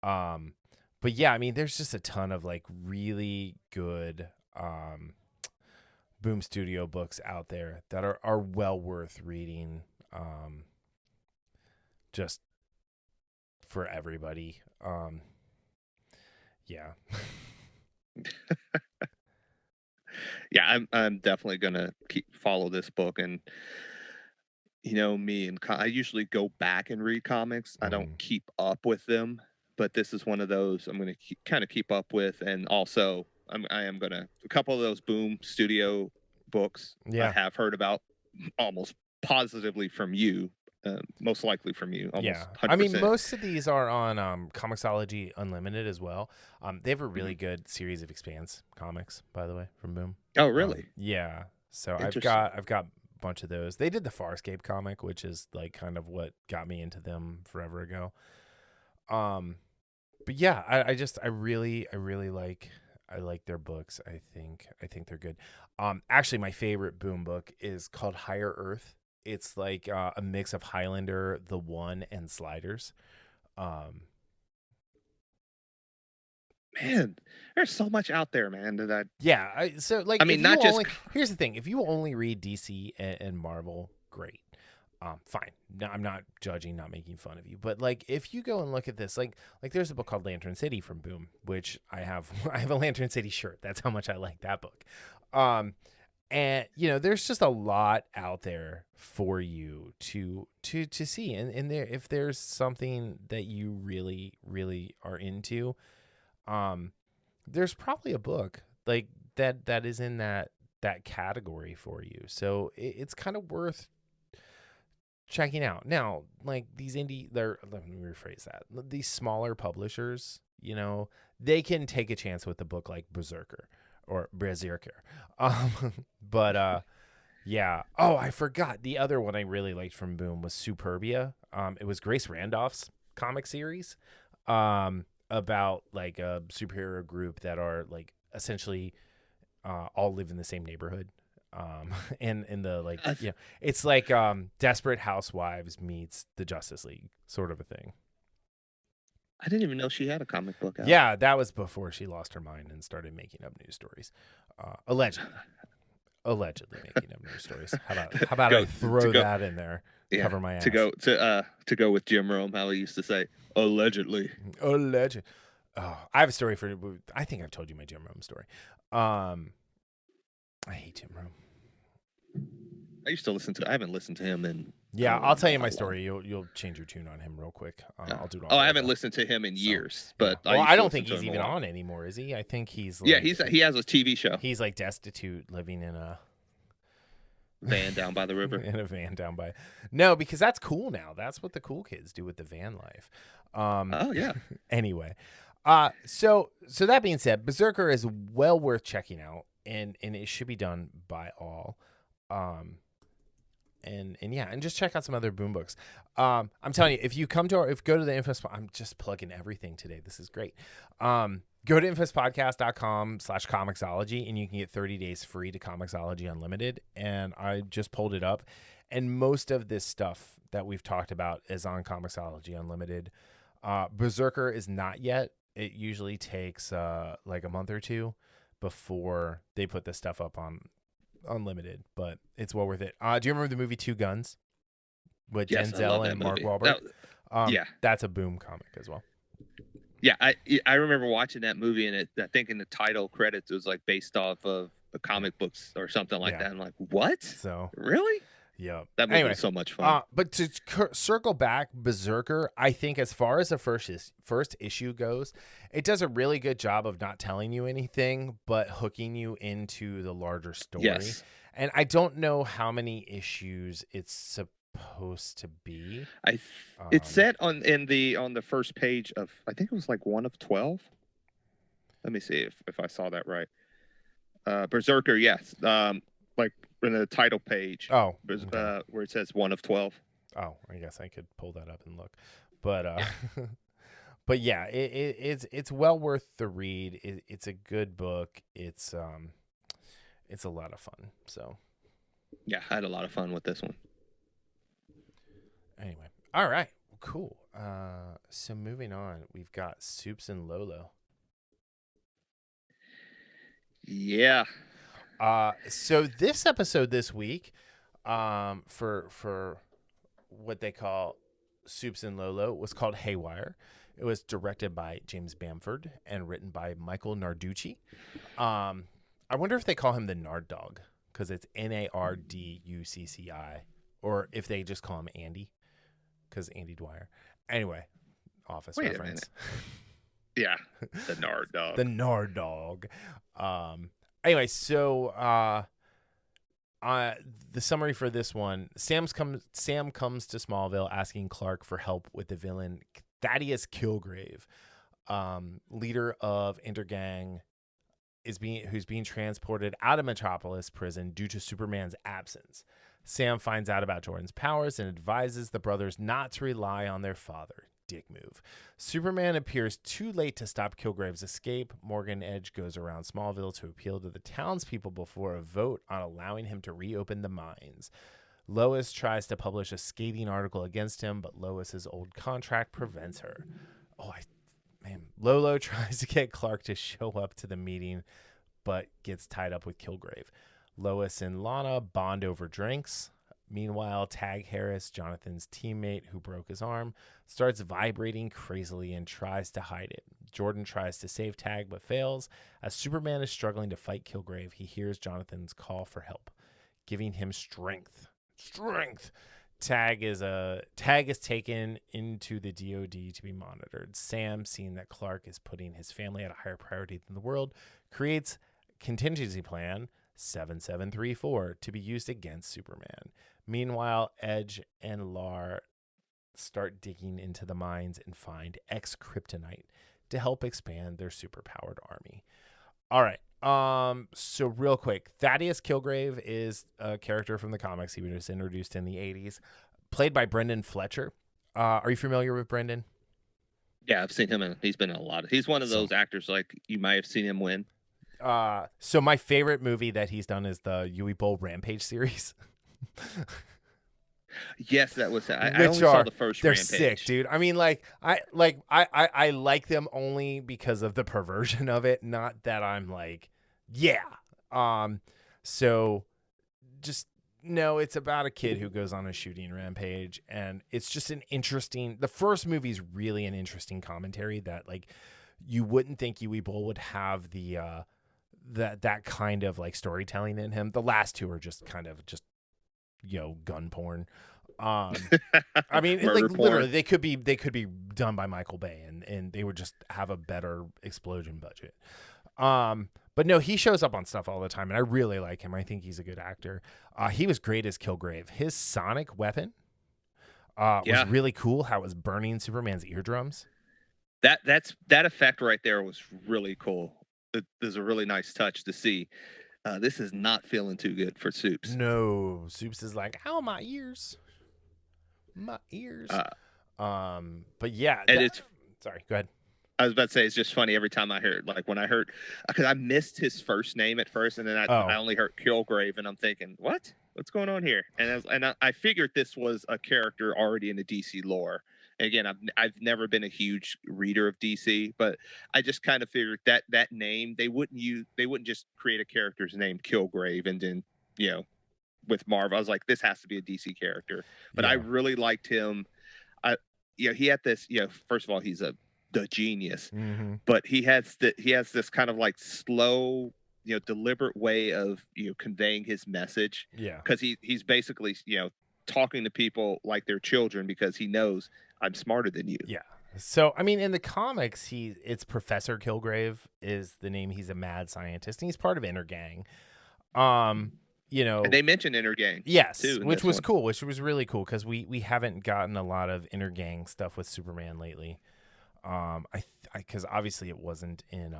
S1: But yeah, I mean, there's just a ton of like really good Boom Studio books out there that are well worth reading. Just for everybody. Yeah.
S2: Yeah, I'm definitely gonna follow this book, and me, and I usually go back and read comics. I don't keep up with them, but this is one of those I'm gonna kind of keep up with, and also I am gonna a couple of those Boom Studio books I have heard about almost positively from you. Most likely from you. Almost 100%.
S1: I mean, most of these are on Comixology Unlimited as well. They have a really good series of Expanse comics, by the way, from Boom.
S2: Oh, really?
S1: Yeah. So I've got a bunch of those. They did the Farscape comic, which is like kind of what got me into them forever ago. But yeah, I really like their books. I think they're good. Actually, my favorite Boom book is called Higher Earth. It's like a mix of Highlander, The One, and Sliders.
S2: Man, there's so much out there, man.
S1: Here's the thing: if you only read DC and Marvel, great, fine. No, I'm not judging, not making fun of you, but like if you go and look at this, like there's a book called Lantern City from Boom, which I have. I have a Lantern City shirt. That's how much I like that book. And there's just a lot out there for you to see, and there, if there's something that you really, really are into, there's probably a book like that is in that category for you. So it's kind of worth checking out. Now, like these let me rephrase that. These smaller publishers, they can take a chance with a book like Berzerker. Or BRZRKR. But yeah. Oh, I forgot. The other one I really liked from Boom was Superbia. It was Grace Randolph's comic series about like a superhero group that are like essentially all live in the same neighborhood. And in the like, it's like Desperate Housewives meets the Justice League sort of a thing.
S2: I didn't even know she had a comic book out.
S1: Yeah, that was before she lost her mind and started making up news stories. Allegedly making up news stories. How about I throw that in there? cover my ass.
S2: To go with Jim Rome, how he used to say, allegedly.
S1: Alleged. Oh, I have a story for. I think I've told you my Jim Rome story. I hate Jim Rome.
S2: I used to listen to. I haven't listened to him in.
S1: Yeah, I'll tell you my story. You'll change your tune on him real quick. I'll do it.
S2: I haven't listened to him in years, but
S1: well, I don't think he's even on anymore, is he? I think he's. Like,
S2: he has a TV show.
S1: He's like destitute, living in a
S2: van down by the river.
S1: In a van down by. No, because that's cool now. That's what the cool kids do with the van life.
S2: Oh yeah.
S1: Anyway, so that being said, Berzerker is well worth checking out, and it should be done by all. And just check out some other boom books. I'm telling you, if you go to the Infos, I'm just plugging everything today. This is great. Go to infospodcast.com/comicsology and you can get 30 days free to Comicsology Unlimited. And I just pulled it up, and most of this stuff that we've talked about is on Comicsology Unlimited. Berzerker is not yet. It usually takes like a month or two before they put this stuff up on Unlimited, but it's well worth it. Do you remember the movie Two Guns with Denzel and Mark Wahlberg? That's a Boom comic as well.
S2: Yeah, I remember watching that movie, and I think in the title credits it was like based off of the comic books or something like that. I'm like, what?
S1: So
S2: really?
S1: Yeah.
S2: That movie was so much fun.
S1: But to circle back, Berzerker, I think as far as the first issue goes, it does a really good job of not telling you anything, but hooking you into the larger story.
S2: Yes.
S1: And I don't know how many issues it's supposed to be.
S2: It's set on the first page of, I think it was like 1 of 12. Let me see if I saw that right. Berzerker, yes. Like in the title page.
S1: Oh,
S2: okay. Where it says 1 of 12.
S1: Oh, I guess I could pull that up and look, but but yeah, it's well worth the read. It's a good book. It's a lot of fun. So
S2: yeah, I had a lot of fun with this one.
S1: Anyway, all right, cool. So moving on, we've got Supes and LoLo.
S2: Yeah.
S1: So this episode this week, for what they call Supes and LoLo was called Haywire. It was directed by James Bamford and written by Michael Narducci. I wonder if they call him the Nard Dog because it's Narducci, or if they just call him Andy because Andy Dwyer. Anyway, Office reference.
S2: Yeah, the Nard Dog.
S1: The Nard Dog. Anyway, so the summary for this one: Sam comes to Smallville asking Clark for help with the villain Thaddeus Kilgrave, leader of Intergang, who's being transported out of Metropolis prison due to Superman's absence. Sam finds out about Jordan's powers and advises the brothers not to rely on their father. Dick move. Superman appears too late to stop Kilgrave's escape. Morgan Edge goes around Smallville to appeal to the townspeople before a vote on allowing him to reopen the mines. Lois tries to publish a scathing article against him, but Lois's old contract prevents her. Lolo tries to get Clark to show up to the meeting, but gets tied up with Kilgrave. Lois and Lana bond over drinks. Meanwhile, Tag Harris, Jonathan's teammate who broke his arm, starts vibrating crazily and tries to hide it. Jordan tries to save Tag but fails. As Superman is struggling to fight Kilgrave, he hears Jonathan's call for help, giving him strength. Tag is taken into the DOD to be monitored. Sam, seeing that Clark is putting his family at a higher priority than the world, creates contingency plan 7734 to be used against Superman. Meanwhile, Edge and Lar start digging into the mines and find X-Kryptonite to help expand their superpowered army. All right. So real quick, Thaddeus Kilgrave is a character from the comics. He was introduced in the 80s, played by Brendan Fletcher. Are you familiar with Brendan?
S2: Yeah, I've seen him. He's been in a lot of. He's one of those actors like you might have seen him win.
S1: So my favorite movie that he's done is the Yui Bowl Rampage series.
S2: Yes, that was. I only saw the first.
S1: They're
S2: Rampage.
S1: Sick, dude. I mean, I like them only because of the perversion of it. Not that I'm like, yeah. So just No, it's about a kid who goes on a shooting rampage, and it's just an interesting. The first movie is really an interesting commentary that, like, you wouldn't think Yui Bull would have the that kind of like storytelling in him. The last two are just kind of just gun porn. I mean, like literally, they could be done by Michael Bay, and they would just have a better explosion budget. But no, he shows up on stuff all the time, and I really like him. I think he's a good actor. He was great as Kilgrave. His sonic weapon was really cool. How it was burning Superman's eardrums.
S2: That effect right there was really cool. There's a really nice touch to see. This is not feeling too good for Supes.
S1: No, Supes is like, ow, my ears. But yeah.
S2: And
S1: sorry, go ahead.
S2: I was about to say, it's just funny every time I heard, like when I heard, because I missed his first name at first, and then I only heard Kilgrave, and I'm thinking, what's going on here? And I figured this was a character already in the DC lore. And again, I've never been a huge reader of DC, but I just kind of figured that name they wouldn't just create a character's name Kilgrave and then with Marvel. I was like, this has to be a DC character. But I really liked him. He had this. First of all, he's the genius, but he has this kind of like slow, deliberate way of conveying his message.
S1: Yeah,
S2: because he's basically talking to people like they're children because he knows I'm smarter than you.
S1: Yeah. So I mean, in the comics, it's Professor Kilgrave is the name. He's a mad scientist, and he's part of Intergang. And
S2: they mentioned Intergang,
S1: yes,
S2: too,
S1: which was cool, which was really cool because we haven't gotten a lot of Intergang stuff with Superman lately. Because obviously it wasn't in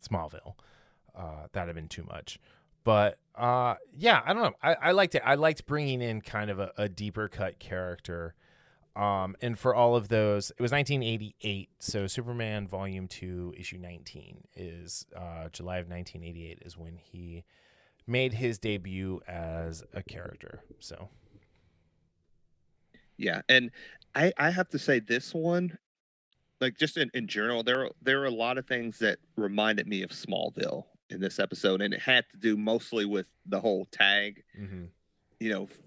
S1: Smallville. That'd have been too much. But yeah, I don't know. I liked it. I liked bringing in kind of a deeper cut character. And for all of those, it was 1988. So Superman Volume 2, Issue 19 is July of 1988 is when he made his debut as a character. So
S2: yeah, and I have to say this one, like just in general, there are a lot of things that reminded me of Smallville in this episode, and it had to do mostly with the whole tag,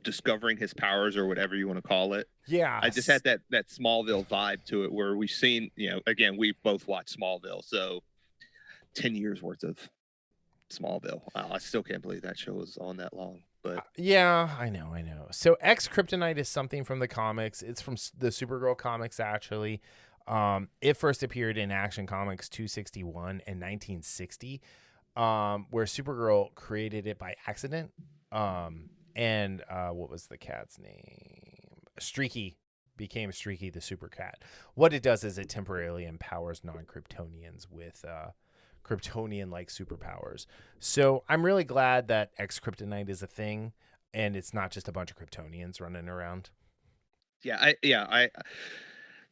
S2: discovering his powers or whatever you want to call it.
S1: Yeah,
S2: I just had that Smallville vibe to it, where we've seen, again, we've both watched Smallville, so 10 years worth of Smallville. Wow, I still can't believe that show was on that long. But
S1: yeah, I know. So X Kryptonite is something from the comics. It's from the Supergirl comics, actually. It first appeared in Action Comics 261 in 1960, where Supergirl created it by accident. And what was the cat's name? Streaky became Streaky the Super Cat. What it does is it temporarily empowers non-Kryptonians with Kryptonian-like superpowers. So I'm really glad that X Kryptonite is a thing, and it's not just a bunch of Kryptonians running around.
S2: I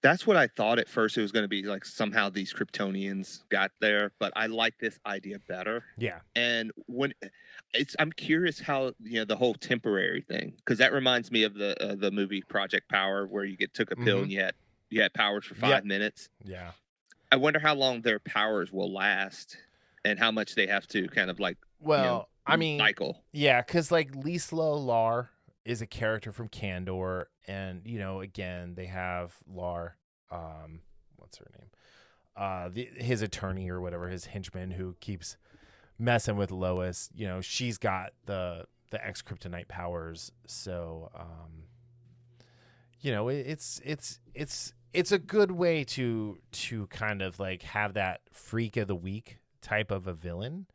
S2: that's what I thought at first. It was going to be like somehow these Kryptonians got there, but I like this idea better.
S1: Yeah.
S2: And I'm curious how the whole temporary thing, because that reminds me of the movie Project Power, where you took a pill and you had powers for 5 minutes.
S1: Yeah.
S2: I wonder how long their powers will last, and how much they have to kind of like cycle.
S1: Yeah, because like Lisla Lar is a character from Kandor, and again they have Lar, what's her name, his attorney or whatever, his henchman who keeps messing with Lois. She's got the X Kryptonite powers, so it's a good way to kind of like have that freak of the week type of a villain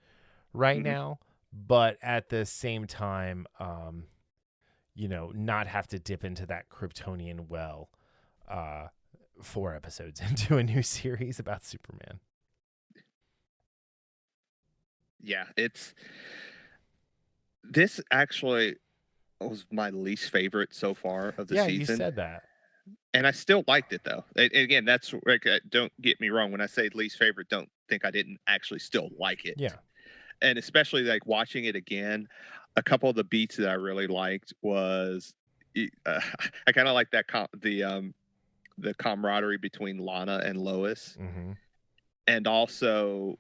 S1: right now, but at the same time not have to dip into that Kryptonian well 4 episodes into a new series about Superman.
S2: Yeah, this actually was my least favorite so far of the season.
S1: Yeah, you said that.
S2: And I still liked it, though. And again, that's like, don't get me wrong. When I say least favorite, don't think I didn't actually still like it.
S1: Yeah.
S2: And especially like watching it again, a couple of the beats that I really liked was I kind of like that the camaraderie between Lana and Lois, and also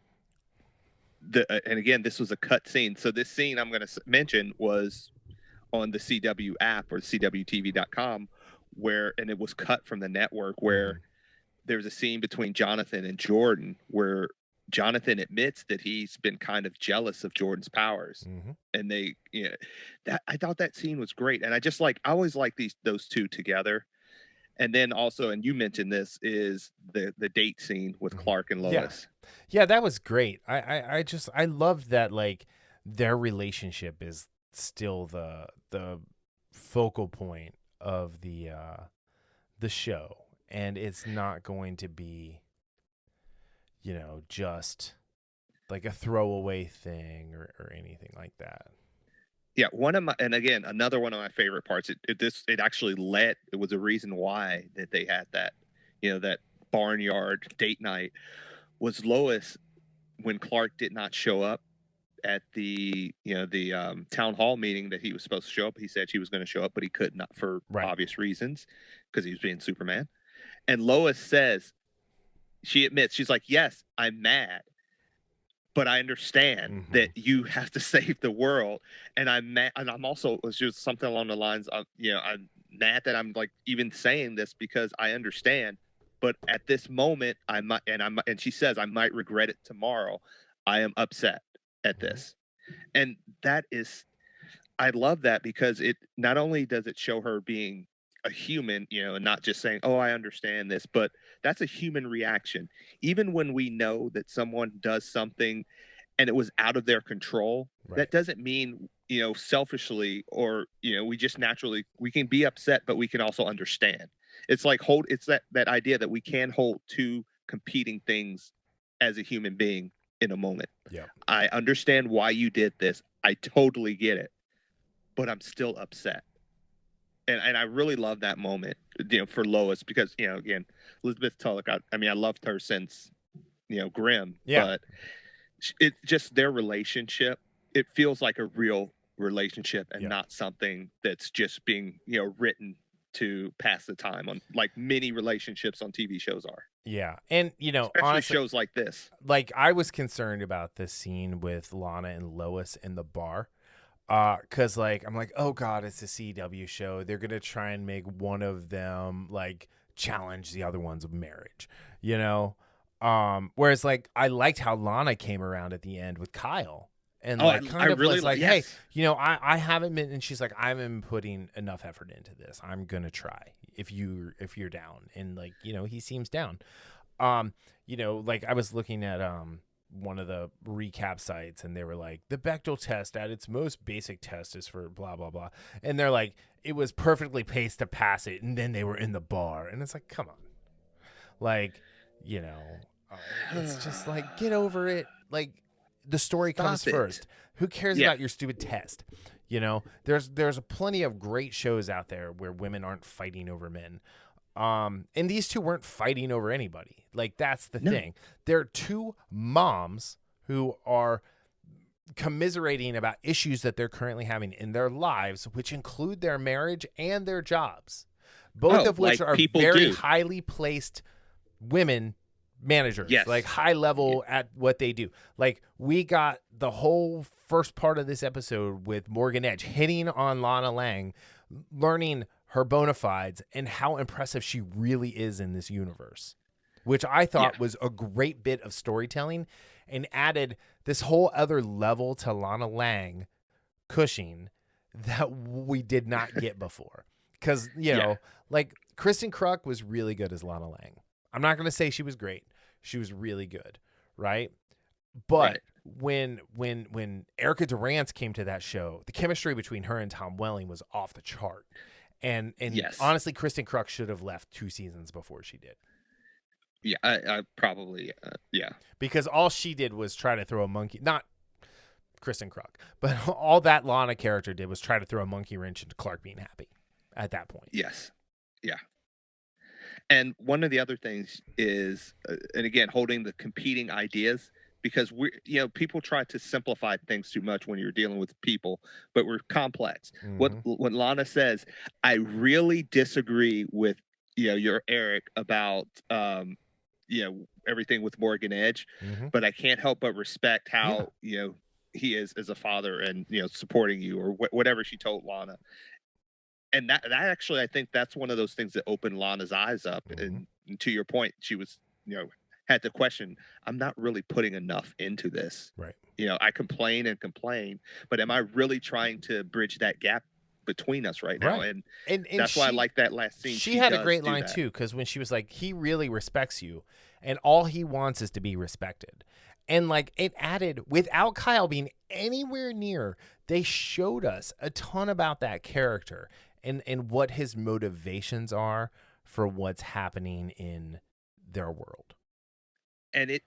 S2: and again, this was a cut scene. So this scene I'm going to mention was on the CW app or CWTV.com and it was cut from the network where there's a scene between Jonathan and Jordan where Jonathan admits that he's been kind of jealous of Jordan's powers. And they, that I thought that scene was great. And I always like those two together. And then also, and you mentioned this, is the date scene with Clark and Lois.
S1: Yeah, that was great. I loved that, like, their relationship is still the focal point of the show, and it's not going to be, just like a throwaway thing or anything like that.
S2: Yeah, another one of my favorite parts. It actually it was a reason why that they had that, that barnyard date night, was Lois, when Clark did not show up at the town hall meeting that he was supposed to show up. He said he was going to show up, but he could not for obvious reasons because he was being Superman. And Lois says, she admits, she's like, yes, I'm mad, but I understand that you have to save the world. And I'm mad. And I'm also, it's just something along the lines of, I'm mad that I'm like even saying this because I understand, but at this moment and she says, I might regret it tomorrow. I am upset at this. And that is, I love that because it not only does it show her being a human, and not just saying, oh, I understand this, but that's a human reaction. Even when we know that someone does something and it was out of their control, that doesn't mean, selfishly or, we just naturally, we can be upset, but we can also understand. It's like it's that idea that we can hold two competing things as a human being in a moment.
S1: Yeah.
S2: I understand why you did this. I totally get it, but I'm still upset. And I really love that moment, for Lois, because, again, Elizabeth Tulloch, I loved her since, Grimm.
S1: Yeah.
S2: But it just, their relationship, it feels like a real relationship and not something that's just being, written to pass the time on, like many relationships on TV shows are.
S1: Yeah. And,
S2: especially
S1: honestly,
S2: shows like this.
S1: Like, I was concerned about this scene with Lana and Lois in the bar. Cause like I'm like, oh god, it's a CW show. They're gonna try and make one of them like challenge the other one's marriage, Whereas like I liked how Lana came around at the end with Kyle and I really was like, hey, I haven't been, and she's like, I haven't been putting enough effort into this. I'm gonna try if you're down, and like he seems down. Like I was looking at one of the recap sites and they were like, the Bechdel test at its most basic test is for blah blah blah, and they're like, it was perfectly paced to pass it, and then they were in the bar, and it's like, come on, like it's just like, get over it. Like, the story comes first. Who cares about your stupid test? There's plenty of great shows out there where women aren't fighting over men. And these two weren't fighting over anybody. Like, that's the thing. They're two moms who are commiserating about issues that they're currently having in their lives, which include their marriage and their jobs, both of which are very highly placed women managers, like high level at what they do. Like, we got the whole first part of this episode with Morgan Edge hitting on Lana Lang, learning her bona fides and how impressive she really is in this universe, which I thought was a great bit of storytelling and added this whole other level to Lana Lang Cushing that we did not get before. Because, like, Kristen Kruk was really good as Lana Lang. I'm not going to say she was great. She was really good, right? But when Erica Durance came to that show, the chemistry between her and Tom Welling was off the chart. And honestly, Kristen Kruk should have left 2 seasons before she did.
S2: Yeah, I probably,
S1: Because all she did was try to throw a monkey, not Kristen Kruk, but all that Lana character did was try to throw a monkey wrench into Clark being happy at that point.
S2: Yes. Yeah. And one of the other things is, and again, holding the competing ideas, because people try to simplify things too much when you're dealing with people, but we're complex. What Lana says, I really disagree with, your Eric about, everything with Morgan Edge, but I can't help but respect how, he is as a father, and supporting you, or whatever she told Lana. And that actually, I think that's one of those things that opened Lana's eyes up. And to your point, she was had to question, I'm not really putting enough into this.
S1: Right.
S2: I complain and complain, but am I really trying to bridge that gap between us right now?
S1: Right.
S2: And that's why I like that last scene.
S1: She had a great line too, because when she was like, he really respects you, and all he wants is to be respected. And like, it added, without Kyle being anywhere near, they showed us a ton about that character and what his motivations are for what's happening in their world.
S2: And it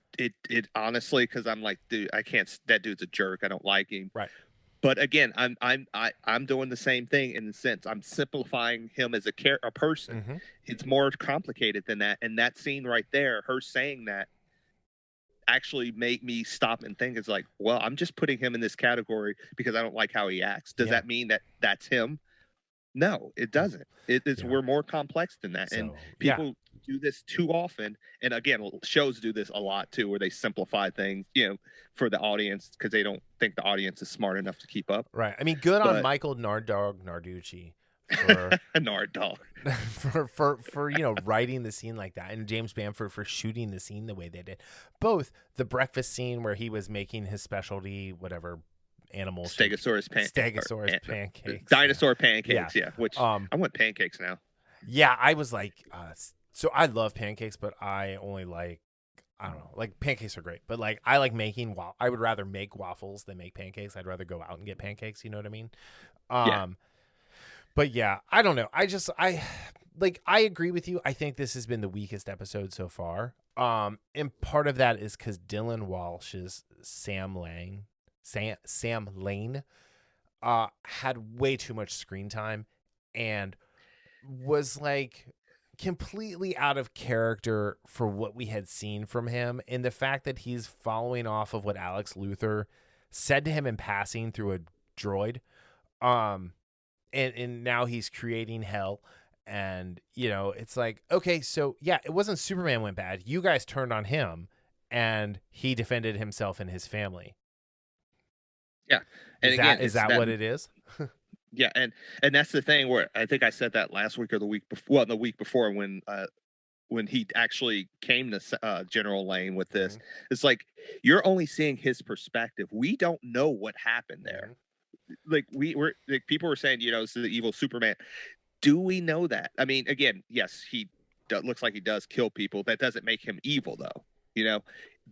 S2: honestly, because I'm like, dude, I can't. That dude's a jerk. I don't like him.
S1: Right.
S2: But again, I'm doing the same thing in the sense I'm simplifying him as a person. It's more complicated than that. And that scene right there, her saying that, actually made me stop and think. It's like, well, I'm just putting him in this category because I don't like how he acts. Does that mean that that's him? No, it doesn't. We're more complex than that. So, and people do this too often. And again, shows do this a lot too, where they simplify things, for the audience, because they don't think the audience is smart enough to keep up.
S1: Right. I mean, good on Michael Narducci for
S2: Nard Dog
S1: for writing the scene like that, and James Bamford for shooting the scene the way they did. Both the breakfast scene where he was making his specialty, whatever animal,
S2: Stegosaurus
S1: pancakes,
S2: dinosaur pancakes, which I want pancakes now.
S1: Yeah, I was like, so I love pancakes, but I only like, I don't know, like pancakes are great, but like I like making I would rather make waffles than make pancakes. I'd rather go out and get pancakes, you know what I mean? But yeah, I don't know. I agree with you. I think this has been the weakest episode so far. And part of that is because Dylan Walsh's Sam Lane had way too much screen time and was like completely out of character for what we had seen from him. And the fact that he's following off of what Alex Luthor said to him in passing through a droid. And now he's creating hell. And, it's like, okay, so yeah, it wasn't Superman went bad. You guys turned on him and he defended himself and his family.
S2: Yeah. And
S1: is that what it is?
S2: Yeah. And that's the thing where I think I said that last week or the week before, the week before when he actually came to General Lane with this. It's like, you're only seeing his perspective. We don't know what happened there. Like people were saying, it's the evil Superman. Do we know that? I mean, again, yes, he looks like he does kill people. That doesn't make him evil, though.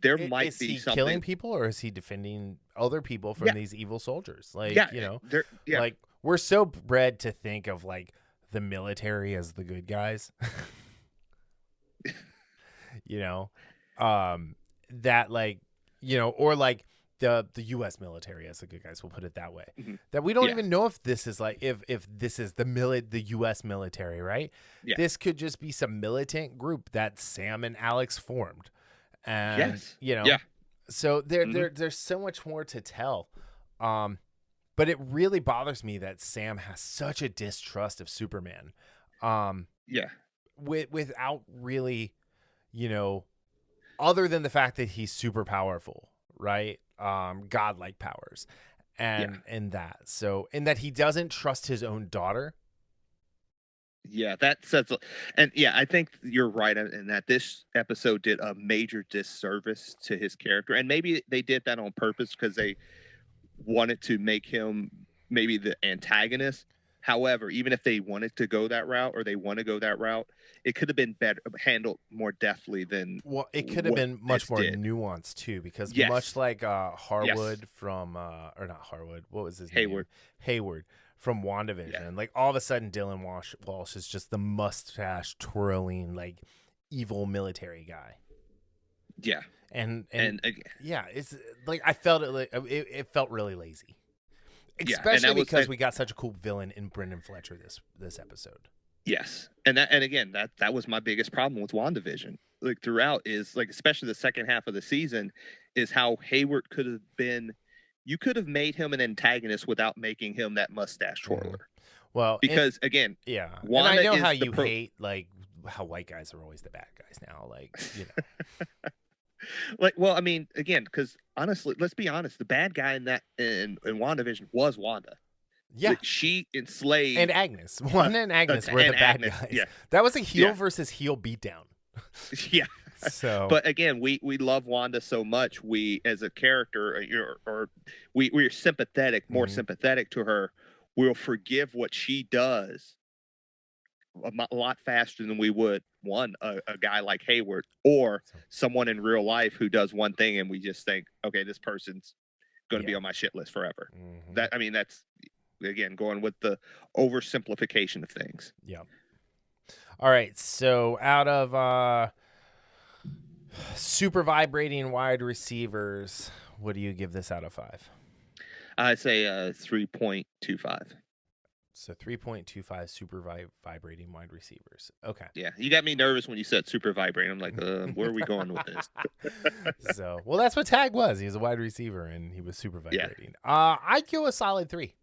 S2: There might be something.
S1: Killing people, or is he defending other people from these evil soldiers? Like, like we're so bred to think of like the military as the good guys. That like, or like the U.S. military as the good guys, we'll put it that way. That we don't even know if this is like if this is the U.S. military, right? This could just be some militant group that Sam and Alex formed, and so there's so much more to tell. But it really bothers me that Sam has such a distrust of Superman. Without really, other than the fact that he's super powerful, right? Godlike powers and that he doesn't trust his own daughter.
S2: That says, and I think you're right in that this episode did a major disservice to his character, and maybe they did that on purpose because they wanted to make him maybe the antagonist. However, even if they wanted to go that route, or they want to go that route, it could have been better handled more deftly than.
S1: Well, it could have been much more nuanced too, because much like Harwood from or not Harwood, what was his name? Hayward from WandaVision. Like all of a sudden, Dylan Walsh is just the mustache twirling like evil military guy.
S2: Yeah,
S1: and it's like I felt it like it felt really lazy. Especially because we got such a cool villain in Brendan Fletcher this episode.
S2: Yes. And again, that was my biggest problem with WandaVision. Like throughout is like, especially the second half of the season, is how Hayward could have been. You could have made him an antagonist without making him that mustache twirler.
S1: Well,
S2: because again,
S1: Wanda, and I know how you hate like how white guys are always the bad guys now. Like,
S2: Like, well, I mean, again, because honestly, let's be honest, the bad guy in WandaVision was Wanda.
S1: Yeah.
S2: Like, she enslaved.
S1: And Agnes. Wanda and Agnes were the bad guys.
S2: Yeah.
S1: That was a heel versus heel beatdown.
S2: Yeah.
S1: So,
S2: but again, we love Wanda so much. We, as a character, we're sympathetic, more sympathetic to her. We'll forgive what she does a lot faster than we would a guy like Hayward or someone in real life who does one thing and we just think, okay, this person's going to be on my shit list forever. That's again going with the oversimplification of things.
S1: Yeah. All right, so out of super vibrating wide receivers, what do you give this out of 5?
S2: I say 3.25.
S1: So 3.25 super vibrating wide receivers. Okay.
S2: Yeah, you got me nervous when you said super vibrating. I'm like, where are we going with this?
S1: So, well, that's what Tag was. He was a wide receiver, and he was super vibrating. Yeah. I'd go a solid 3.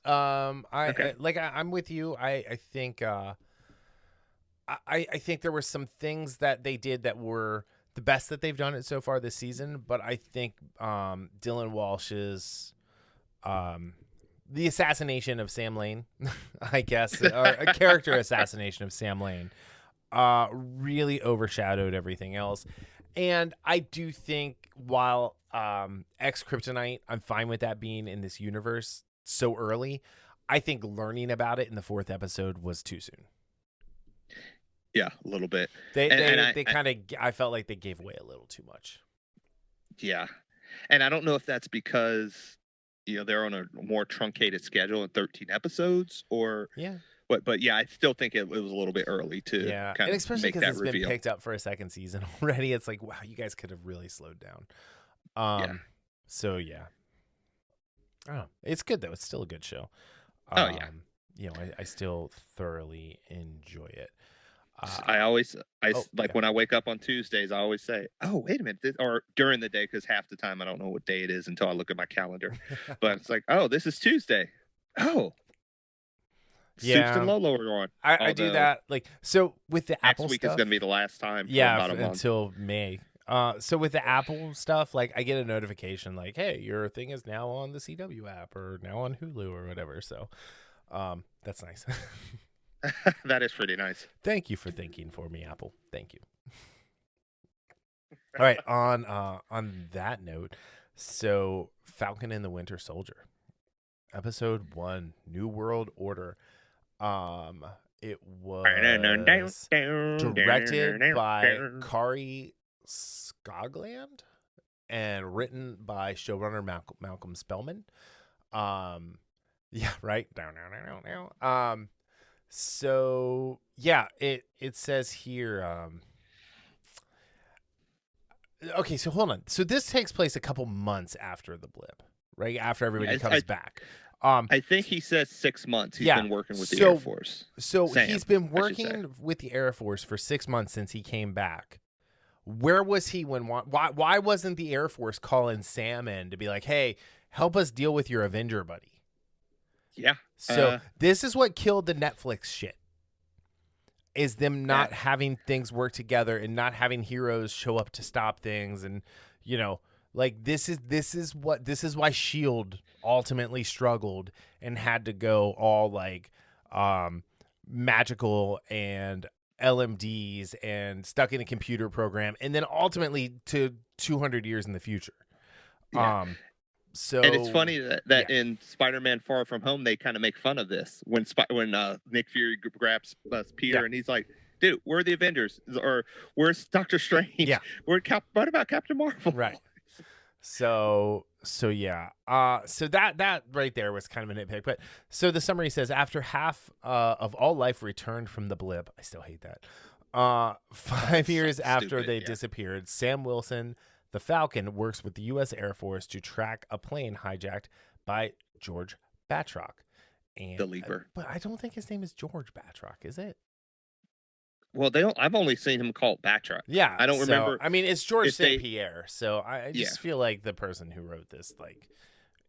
S1: I'm with you. I think I think there were some things that they did that were the best that they've done it so far this season. But I think Dylan Walsh's the assassination of Sam Lane, I guess, or a character assassination of Sam Lane, really overshadowed everything else. And I do think while X-Kryptonite, I'm fine with that being in this universe so early, I think learning about it in the 4th episode was too soon.
S2: Yeah, a little bit.
S1: I felt like they gave away a little too much.
S2: Yeah. And I don't know if that's because they're on a more truncated schedule in 13 episodes or but yeah, I still think it was a little bit early to kind of
S1: especially
S2: because
S1: it's been picked up for a 2nd season already. It's like, wow, you guys could have really slowed down. So yeah. I don't know. It's good though. It's still a good show. I still thoroughly enjoy it.
S2: When I wake up on Tuesdays, I always say, "Oh, wait a minute," or during the day, because half the time I don't know what day it is until I look at my calendar. But it's like, "Oh, this is Tuesday." Oh, Supes and LoLo are on.
S1: I do that so with the Apple
S2: next week
S1: stuff,
S2: is going to be the last time.
S1: Until May. So with the Apple stuff, I get a notification like, "Hey, your thing is now on the CW app or now on Hulu or whatever." So, that's nice.
S2: That is pretty nice.
S1: Thank you for thinking for me, Apple. Thank you. All right, on that note, so Falcon and the Winter Soldier, episode 1, New World Order. It was directed by Kari Skogland and written by showrunner Malcolm Spellman. Yeah, right. So yeah, it says here. Okay, so hold on. So this takes place a couple months after the blip, right? After everybody comes back.
S2: I think he says 6 months. He's been working with the Air Force.
S1: So he's been working with the Air Force for 6 months since he came back. Where was he when? Why wasn't the Air Force calling Sam in to be like, "Hey, help us deal with your Avenger buddy"?
S2: Yeah.
S1: So this is what killed the Netflix shit. Is them not having things work together and not having heroes show up to stop things, and this is why SHIELD ultimately struggled and had to go all magical and LMDs and stuck in a computer program, and then ultimately to 200 years in the future.
S2: Yeah. And it's funny that in Spider-Man Far From Home, they kind of make fun of this when Nick Fury grabs Peter and he's like, "Dude, we're the Avengers," or "Where's Doctor Strange?"
S1: Yeah.
S2: What about Captain Marvel?
S1: Right. So yeah. So that right there was kind of a nitpick. But so the summary says, after half of all life returned from the blip, I still hate that. 5 years after they disappeared, Sam Wilson, the Falcon, works with the U.S. Air Force to track a plane hijacked by George Batroc. And
S2: the Leaper.
S1: But I don't think his name is George Batroc, is it?
S2: Well, I've only seen him called Batroc.
S1: Yeah.
S2: I don't remember.
S1: I mean, it's George St. Pierre. So I just feel like the person who wrote this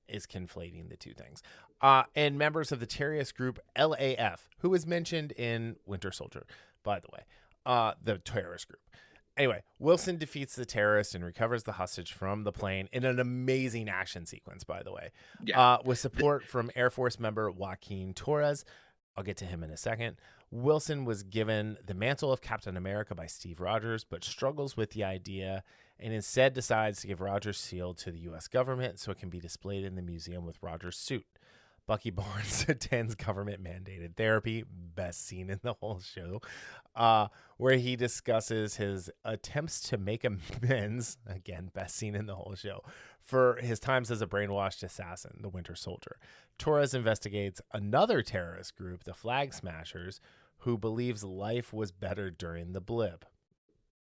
S1: is conflating the two things. And members of the terrorist group LAF, who was mentioned in Winter Soldier, by the way, the terrorist group. Anyway, Wilson defeats the terrorist and recovers the hostage from the plane in an amazing action sequence, by the way, with support from Air Force member Joaquin Torres. I'll get to him in a second. Wilson was given the mantle of Captain America by Steve Rogers, but struggles with the idea and instead decides to give Rogers' seal to the U.S. government so it can be displayed in the museum with Rogers' suit. Bucky Barnes attends government-mandated therapy, best scene in the whole show, where he discusses his attempts to make amends, again, best scene in the whole show, for his times as a brainwashed assassin, the Winter Soldier. Torres investigates another terrorist group, the Flag Smashers, who believes life was better during the blip.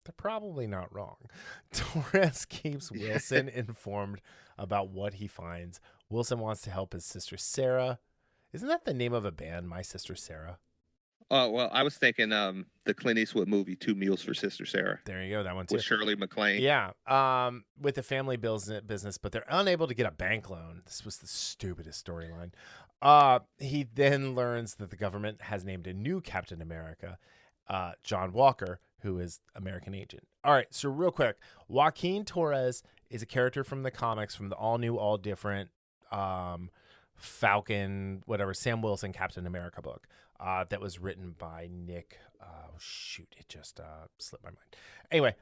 S1: They're probably not wrong. Torres keeps Wilson informed about what he finds. Wilson wants to help his sister Sarah. Isn't that the name of a band, My Sister Sarah?
S2: Oh, well, I was thinking the Clint Eastwood movie, 2 Meals for Sister Sarah.
S1: There you go, that one too.
S2: With Shirley MacLaine.
S1: Yeah, with the family business, but they're unable to get a bank loan. This was the stupidest storyline. He then learns that the government has named a new Captain America, John Walker, who is American agent. All right, so real quick, Joaquin Torres is a character from the comics, from the all new, all different Falcon, whatever, Sam Wilson Captain America book that was written by Nick. It just slipped my mind.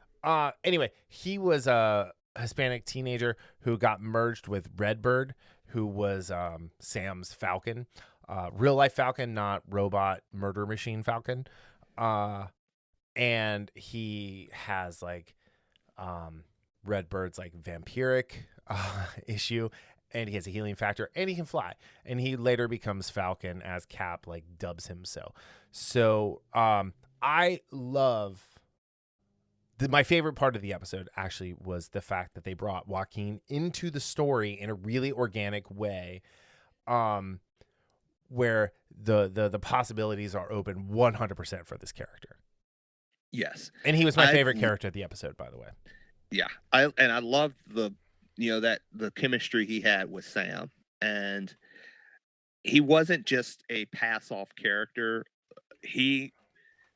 S1: Anyway, he was a Hispanic teenager who got merged with Redbird, who was Sam's Falcon, real life Falcon, not robot murder machine Falcon. And he has like Redbird's like vampiric issue, and he has a healing factor, and he can fly. And he later becomes Falcon as Cap like dubs him so. So I love my favorite part of the episode actually was the fact that they brought Joaquin into the story in a really organic way, where the possibilities are open 100% for this character.
S2: Yes.
S1: And he was my favorite character of the episode, by the way.
S2: Yeah. I loved the chemistry he had with Sam. And he wasn't just a pass-off character. He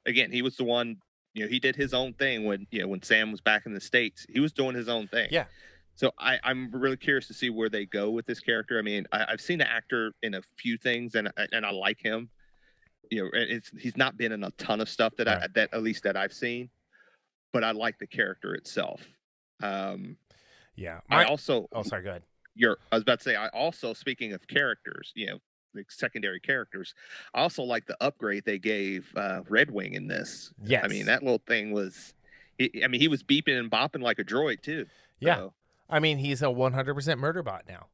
S2: was the one, he did his own thing when Sam was back in the States. He was doing his own thing.
S1: Yeah.
S2: So I'm really curious to see where they go with this character. I mean, I've seen the actor in a few things, and I like him. He's not been in a ton of stuff that
S1: right.
S2: that at least that I've seen, but I like the character itself.
S1: Yeah.
S2: I also.
S1: Oh, sorry. Go ahead.
S2: I was about to say. I also, speaking of characters, the secondary characters, I also like the upgrade they gave Red Wing in this.
S1: Yes.
S2: I mean, that little thing was. He was beeping and bopping like a droid too.
S1: Yeah. So. I mean, he's a 100% murder bot now.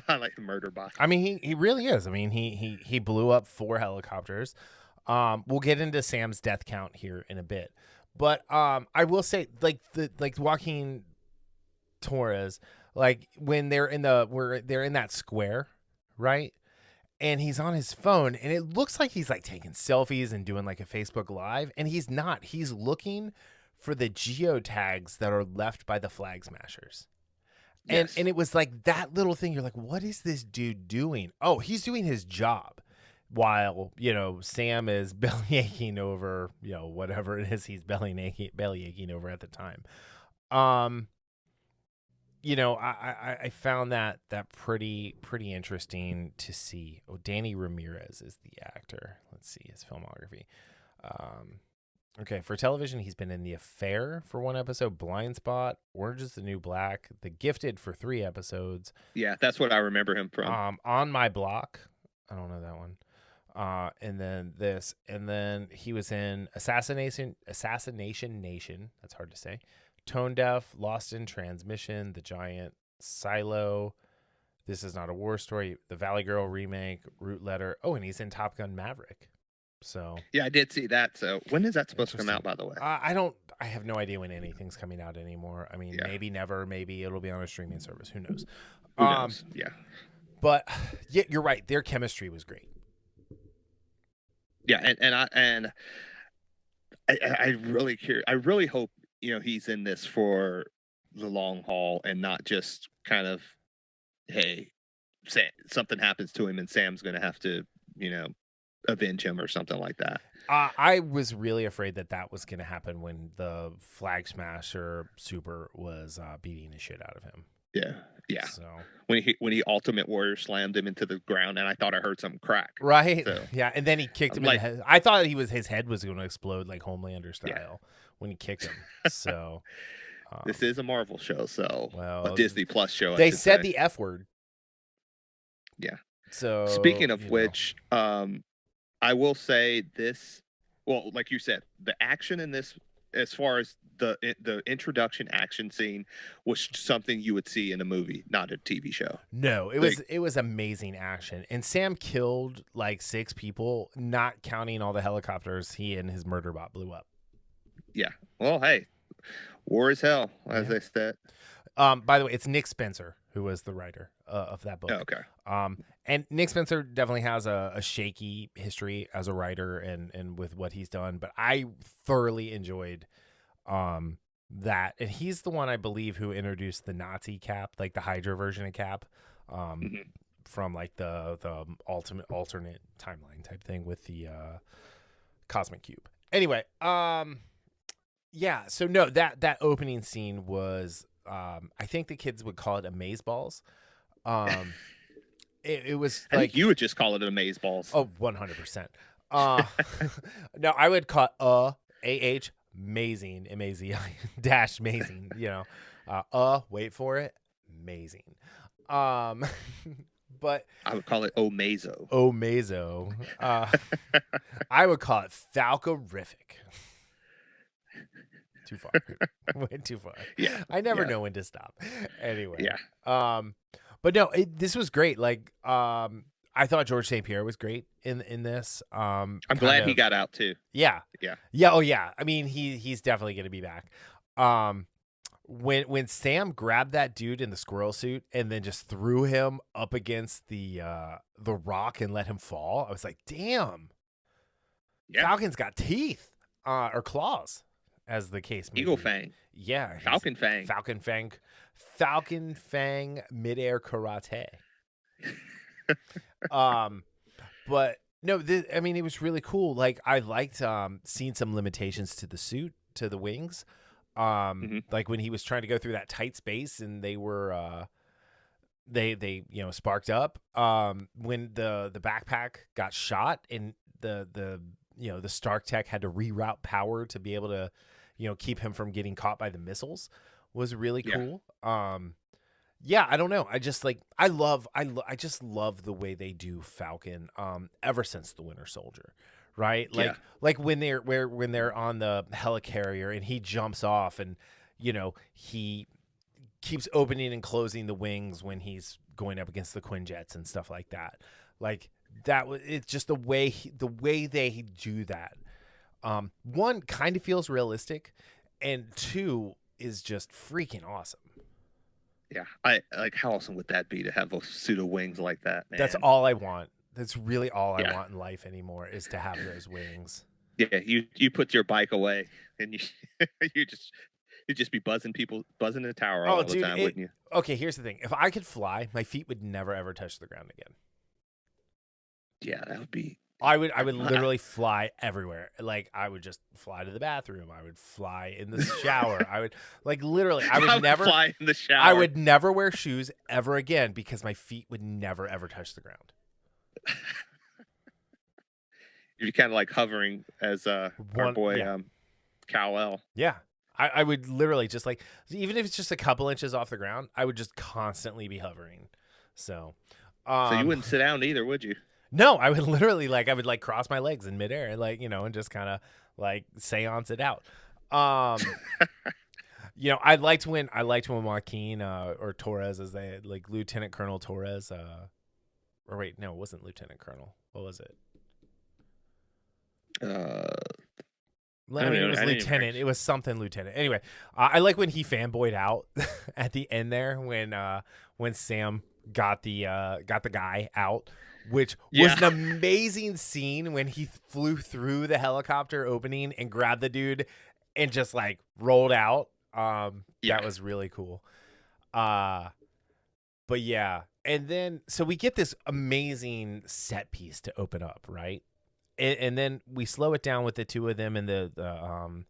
S2: I like the murder bot.
S1: I mean, he really is. I mean, he blew up 4 helicopters. We'll get into Sam's death count here in a bit, but I will say, like Joaquin Torres, like when they're in that square, right? And he's on his phone, and it looks like he's like taking selfies and doing like a Facebook Live, and he's not. He's looking for the geotags that are left by the Flag Smashers.
S2: Yes.
S1: And it was like that little thing. You're like, what is this dude doing? Oh, he's doing his job while, Sam is belly aching over, whatever it is he's belly aching over at the time. I found that pretty interesting to see. Oh, Danny Ramirez is the actor. Let's see his filmography. Okay, for television, he's been in The Affair for 1 episode, Blind Spot, Orange is the New Black, The Gifted for 3 episodes.
S2: Yeah, that's what I remember him from.
S1: On My Block. I don't know that one. And then this. And then he was in Assassination Nation. That's hard to say. Tone Deaf, Lost in Transmission, The Giant, Silo, This Is Not a War Story, The Valley Girl remake, Root Letter. Oh, and he's in Top Gun Maverick. So
S2: yeah, I did see that. So when is that supposed to come out, by the way?
S1: I have no idea when anything's coming out anymore. I mean, maybe never. Maybe it'll be on a streaming service. Who knows?
S2: Who knows? Yeah.
S1: But yeah, you're right. Their chemistry was great.
S2: Yeah, and I really hope he's in this for the long haul and not just kind of, hey, something happens to him and Sam's going to have to avenge him or something like that.
S1: I was really afraid that was going to happen when the Flag Smasher Super was beating the shit out of him.
S2: Yeah.
S1: So
S2: when he Ultimate Warrior slammed him into the ground, and I thought I heard something crack.
S1: Right.
S2: So,
S1: yeah, and then he kicked him in the head. I thought his head was going to explode like Homelander style when he kicked him. So
S2: this is a Marvel show, so a Disney Plus show.
S1: They said the F word.
S2: Yeah.
S1: So
S2: speaking of which, I will say this. Well, like you said, the action in this, as far as the introduction action scene, was something you would see in a movie, not a TV show.
S1: No, it was amazing action, and Sam killed like 6 people, not counting all the helicopters he and his murder bot blew up.
S2: Yeah. Well, hey, war is hell, as they said.
S1: By the way, it's Nick Spencer who was the writer of that book.
S2: Oh, okay.
S1: And Nick Spencer definitely has a shaky history as a writer and with what he's done, but I thoroughly enjoyed that. And he's the one, I believe, who introduced the Nazi Cap, like the Hydra version of Cap, from like the alternate timeline type thing with the Cosmic Cube. Anyway, yeah. So no, that opening scene was. I think the kids would call it amazeballs. It was like,
S2: I think you would just call it amazeballs.
S1: Oh, 100%. No, I would call it amazing, dash amazing. Wait for it, amazing. But
S2: I would call it Omazo.
S1: I would call it Falcorific. Too far. Went too far.
S2: Yeah.
S1: I never know when to stop. Anyway.
S2: Yeah.
S1: But no, this was great. Like, I thought George St. Pierre was great in this.
S2: I'm glad he got out too.
S1: Yeah.
S2: Yeah.
S1: Yeah. Oh yeah. I mean, he's definitely going to be back. When Sam grabbed that dude in the squirrel suit and then just threw him up against the rock and let him fall, I was like, damn. Yeah. Falcon's got teeth or claws. As the case may
S2: Eagle
S1: be.
S2: Fang.
S1: Yeah.
S2: Falcon Fang.
S1: Falcon Fang midair karate. But no, I mean, it was really cool. Like, I liked seeing some limitations to the suit, to the wings. Like when he was trying to go through that tight space and they were they sparked up. When the backpack got shot and the Stark Tech had to reroute power to be able to keep him from getting caught by the missiles was really cool. Yeah, I don't know. I just I just love the way they do Falcon ever since the Winter Soldier. Right? Like when they're on the helicarrier and he jumps off and he keeps opening and closing the wings when he's going up against the Quinjets and stuff like that. Like that was, it's just the way they do that. One, kind of feels realistic, and 2 is just freaking awesome.
S2: Yeah, I like, how awesome would that be to have a suit of wings like that, man?
S1: That's all I want. That's really all I want in life anymore, is to have those wings.
S2: Yeah, you put your bike away and you'd just be buzzing the tower all the time, wouldn't you?
S1: Okay, here's the thing. If I could fly, my feet would never ever touch the ground again.
S2: Yeah, that would be.
S1: I would literally fly everywhere. Like, I would just fly to the bathroom. I would fly in the shower. I would never
S2: fly in the shower.
S1: I would never wear shoes ever again because my feet would never ever touch the ground.
S2: You're kind of like hovering as our boy Kal-El.
S1: Yeah. I would literally just, like, even if it's just a couple inches off the ground, I would just constantly be hovering. So
S2: you wouldn't sit down either, would you?
S1: No, I would literally, like, cross my legs in midair and, like, and just kind of like seance it out. I liked when Joaquin or Torres, as they, like, Lieutenant Colonel Torres, or wait, no, it wasn't Lieutenant Colonel. What was it? I mean, it was Lieutenant. It was something Lieutenant. Anyway, I like when he fanboyed out at the end there when Sam got the guy out, which was an amazing scene when he flew through the helicopter opening and grabbed the dude and just, like, rolled out. That was really cool. But yeah, and then so we get this amazing set piece to open up, right? and then we slow it down with the two of them in the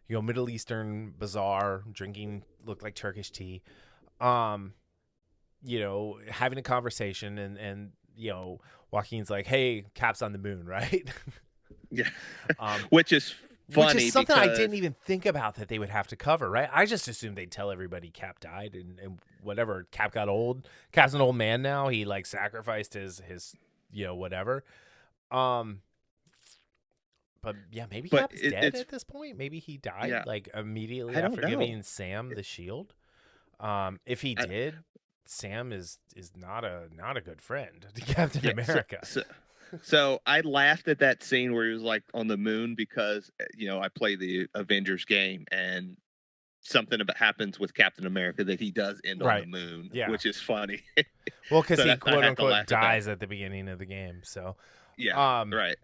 S1: Middle Eastern bazaar, drinking looked like Turkish tea, having a conversation, and Joaquin's like, hey, Cap's on the moon, right?
S2: Yeah. Which is funny,
S1: which is something
S2: because
S1: I didn't even think about that they would have to cover, right? I just assumed they'd tell everybody Cap died, and whatever. Cap got old. Cap's an old man now. He like sacrificed his whatever. But yeah, maybe Cap's dead at this point. Maybe he died like immediately after giving Sam the shield. If he did, Sam is not a good friend to Captain America.
S2: So I laughed at that scene where he was like on the moon, because I play the Avengers game, and something happens with Captain America that he does end on the moon, which is funny.
S1: Well, because he quote unquote dies at the beginning of the game. So
S2: right.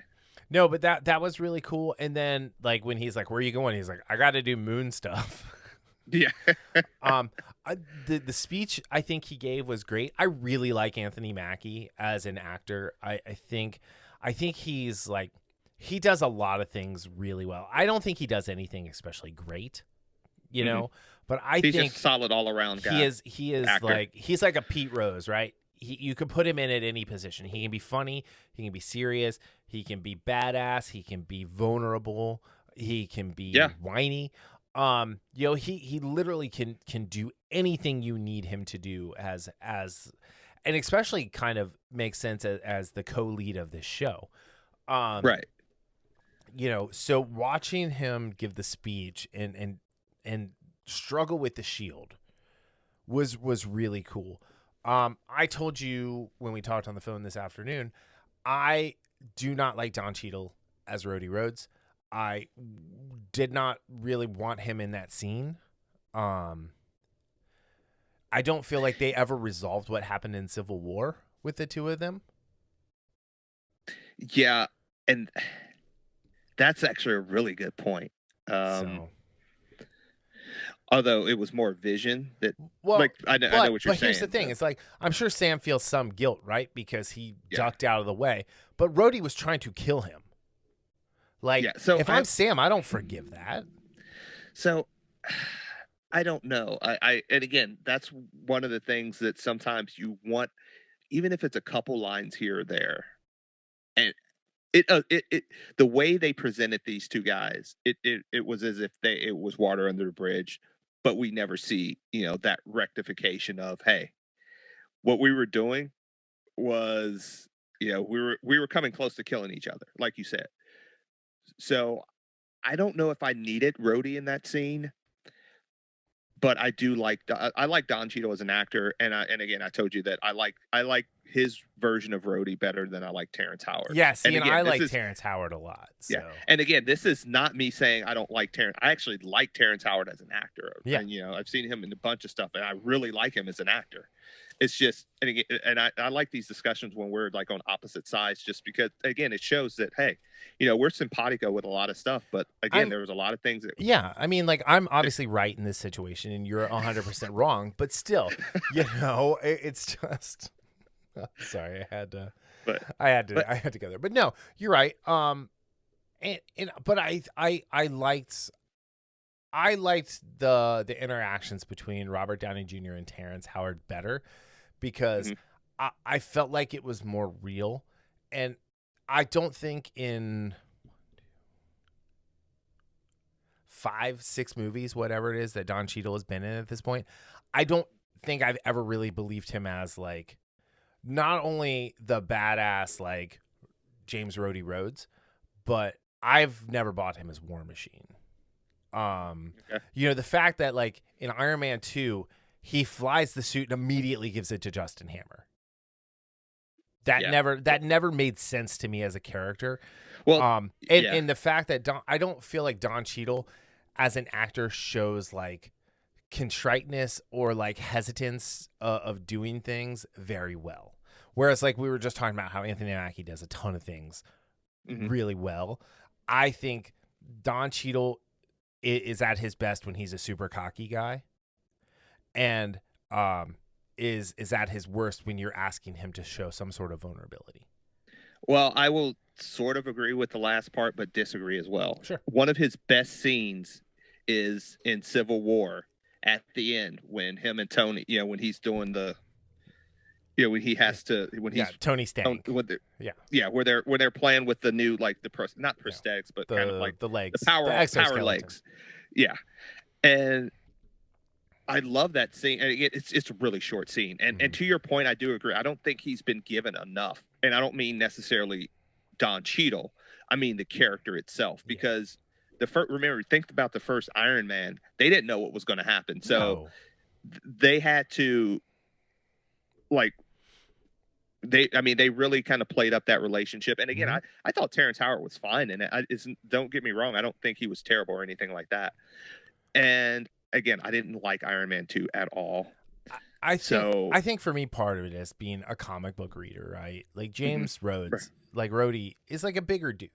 S1: No, but that was really cool. And then like when he's like, "Where are you going?" He's like, "I got to do moon stuff."
S2: Yeah.
S1: The speech I think he gave was great. I really like Anthony Mackie as an actor. I think he's like, he does a lot of things really well. I don't think he does anything especially great, but he's think
S2: just solid all around guy.
S1: He is actor. Like, he's like a Pete Rose, right? You could put him in at any position. He can be funny, he can be serious, he can be badass, he can be vulnerable, he can be whiny. He literally can do anything you need him to do as and especially kind of makes sense as the co-lead of this show.
S2: Right.
S1: So watching him give the speech and struggle with the shield was really cool. I told you when we talked on the phone this afternoon, I do not like Don Cheadle as Rhodey Rhodes. I did not really want him in that scene. I don't feel like they ever resolved what happened in Civil War with the two of them.
S2: Yeah, and that's actually a really good point. Although it was more Vision that, I know what you're saying.
S1: But here's the thing. It's like, I'm sure Sam feels some guilt, right? Because he ducked out of the way. But Rhodey was trying to kill him. Like, if I'm Sam, I don't forgive that.
S2: So, I don't know. And again, that's one of the things that sometimes you want, even if it's a couple lines here or there. And the way they presented these two guys, it was as if it was water under the bridge, but we never see, that rectification of, hey, what we were doing was, we were coming close to killing each other, like you said. So I don't know if I needed Rhodey in that scene, but I do like Don Cheadle as an actor, and again, I told you that I like his version of Rhodey better than I like Terrence Howard.
S1: Yes, and again, I like Terrence Howard a lot. So.
S2: Yeah, and again, this is not me saying I don't like Terrence. I actually like Terrence Howard as an actor.
S1: Yeah,
S2: and I've seen him in a bunch of stuff, and I really like him as an actor. It's just, and again, and I like these discussions when we're like on opposite sides, just because again, it shows that, hey, we're simpatico with a lot of stuff, but again, there was a lot of things that.
S1: Yeah, I mean, like, I'm obviously right in this situation, and you're 100% wrong, but still, it's just. Sorry, I had to go there, but no, you're right. But I liked the interactions between Robert Downey Jr. and Terrence Howard better, because I felt like it was more real, and I don't think in 5-6 movies, whatever it is that Don Cheadle has been in at this point, I don't think I've ever really believed him as like not only the badass like James Rhodey Rhodes, but I've never bought him as War Machine. The fact that like in Iron Man 2, he flies the suit and immediately gives it to Justin Hammer. That never made sense to me as a character. Well, and the fact that I don't feel like Don Cheadle as an actor shows like contriteness or like hesitance of doing things very well. Whereas like we were just talking about how Anthony Mackie does a ton of things really well. I think Don Cheadle is at his best when he's a super cocky guy, and is at his worst when you're asking him to show some sort of vulnerability.
S2: Well, I will sort of agree with the last part, but disagree as well.
S1: Sure.
S2: One of his best scenes is in Civil War at the end when him and Tony, when he's doing the, when he has to, when he's
S1: Tony Stank.
S2: Where they're playing with the new, like not prosthetics, but kind of like
S1: the legs,
S2: the power legs. Yeah. And I love that scene. And it's a really short scene. And to your point, I do agree. I don't think he's been given enough. And I don't mean necessarily Don Cheadle. I mean the character itself, because think about the first Iron Man. They didn't know what was going to happen. So they had to they really kind of played up that relationship. And again, I thought Terrence Howard was fine in it. Don't get me wrong. I don't think he was terrible or anything like that. And again, I didn't like Iron Man 2 at all.
S1: I think for me, part of it is being a comic book reader, right? Like James Rhodes, like Rhodey, is like a bigger dude,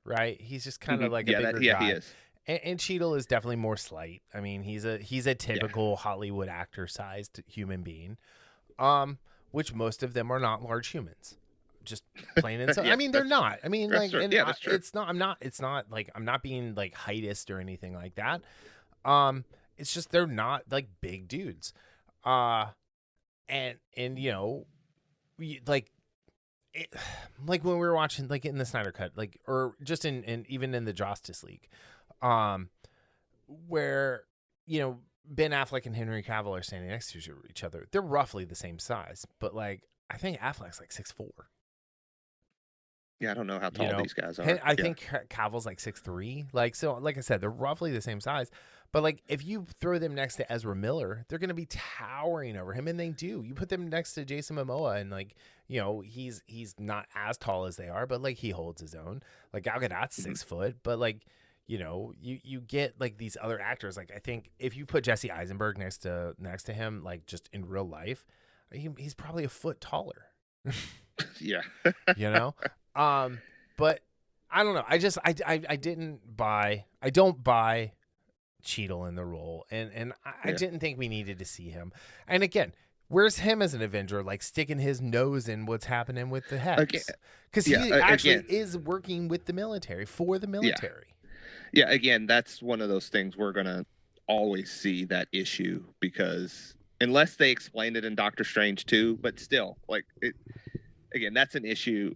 S1: right? He's just kind of like a bigger guy. He is. And Cheadle is definitely more slight. I mean, he's a typical Hollywood actor-sized human being, which most of them are not large humans. Just plain and simple. I mean, they're not. I mean, like, and that's true. It's not like I'm not being like heightist or anything like that. It's just they're not like big dudes. And like when we were watching like in the Snyder Cut, like, or just in even in the Justice League, where Ben Affleck and Henry Cavill are standing next to each other. They're roughly the same size, but like I think Affleck's like 6'4".
S2: Yeah, I don't know how tall these guys are.
S1: I think Cavill's like 6'3". Like, so, like I said, they're roughly the same size. But like, if you throw them next to Ezra Miller, they're going to be towering over him, and they do. You put them next to Jason Momoa, and like, he's not as tall as they are, but like he holds his own. Like Gal Gadot's 6 foot, but like, you get like these other actors. Like I think if you put Jesse Eisenberg next to him, like just in real life, he's probably a foot taller.
S2: Yeah.
S1: But I don't know. I don't buy Cheadle in the role, and I didn't think we needed to see him. And again, where's him as an Avenger, like sticking his nose in what's happening with the Hex? Because he actually is working with the military, for the military.
S2: Yeah, again, that's one of those things we're gonna always see that issue, because unless they explained it in Doctor Strange 2, but still, like again, that's an issue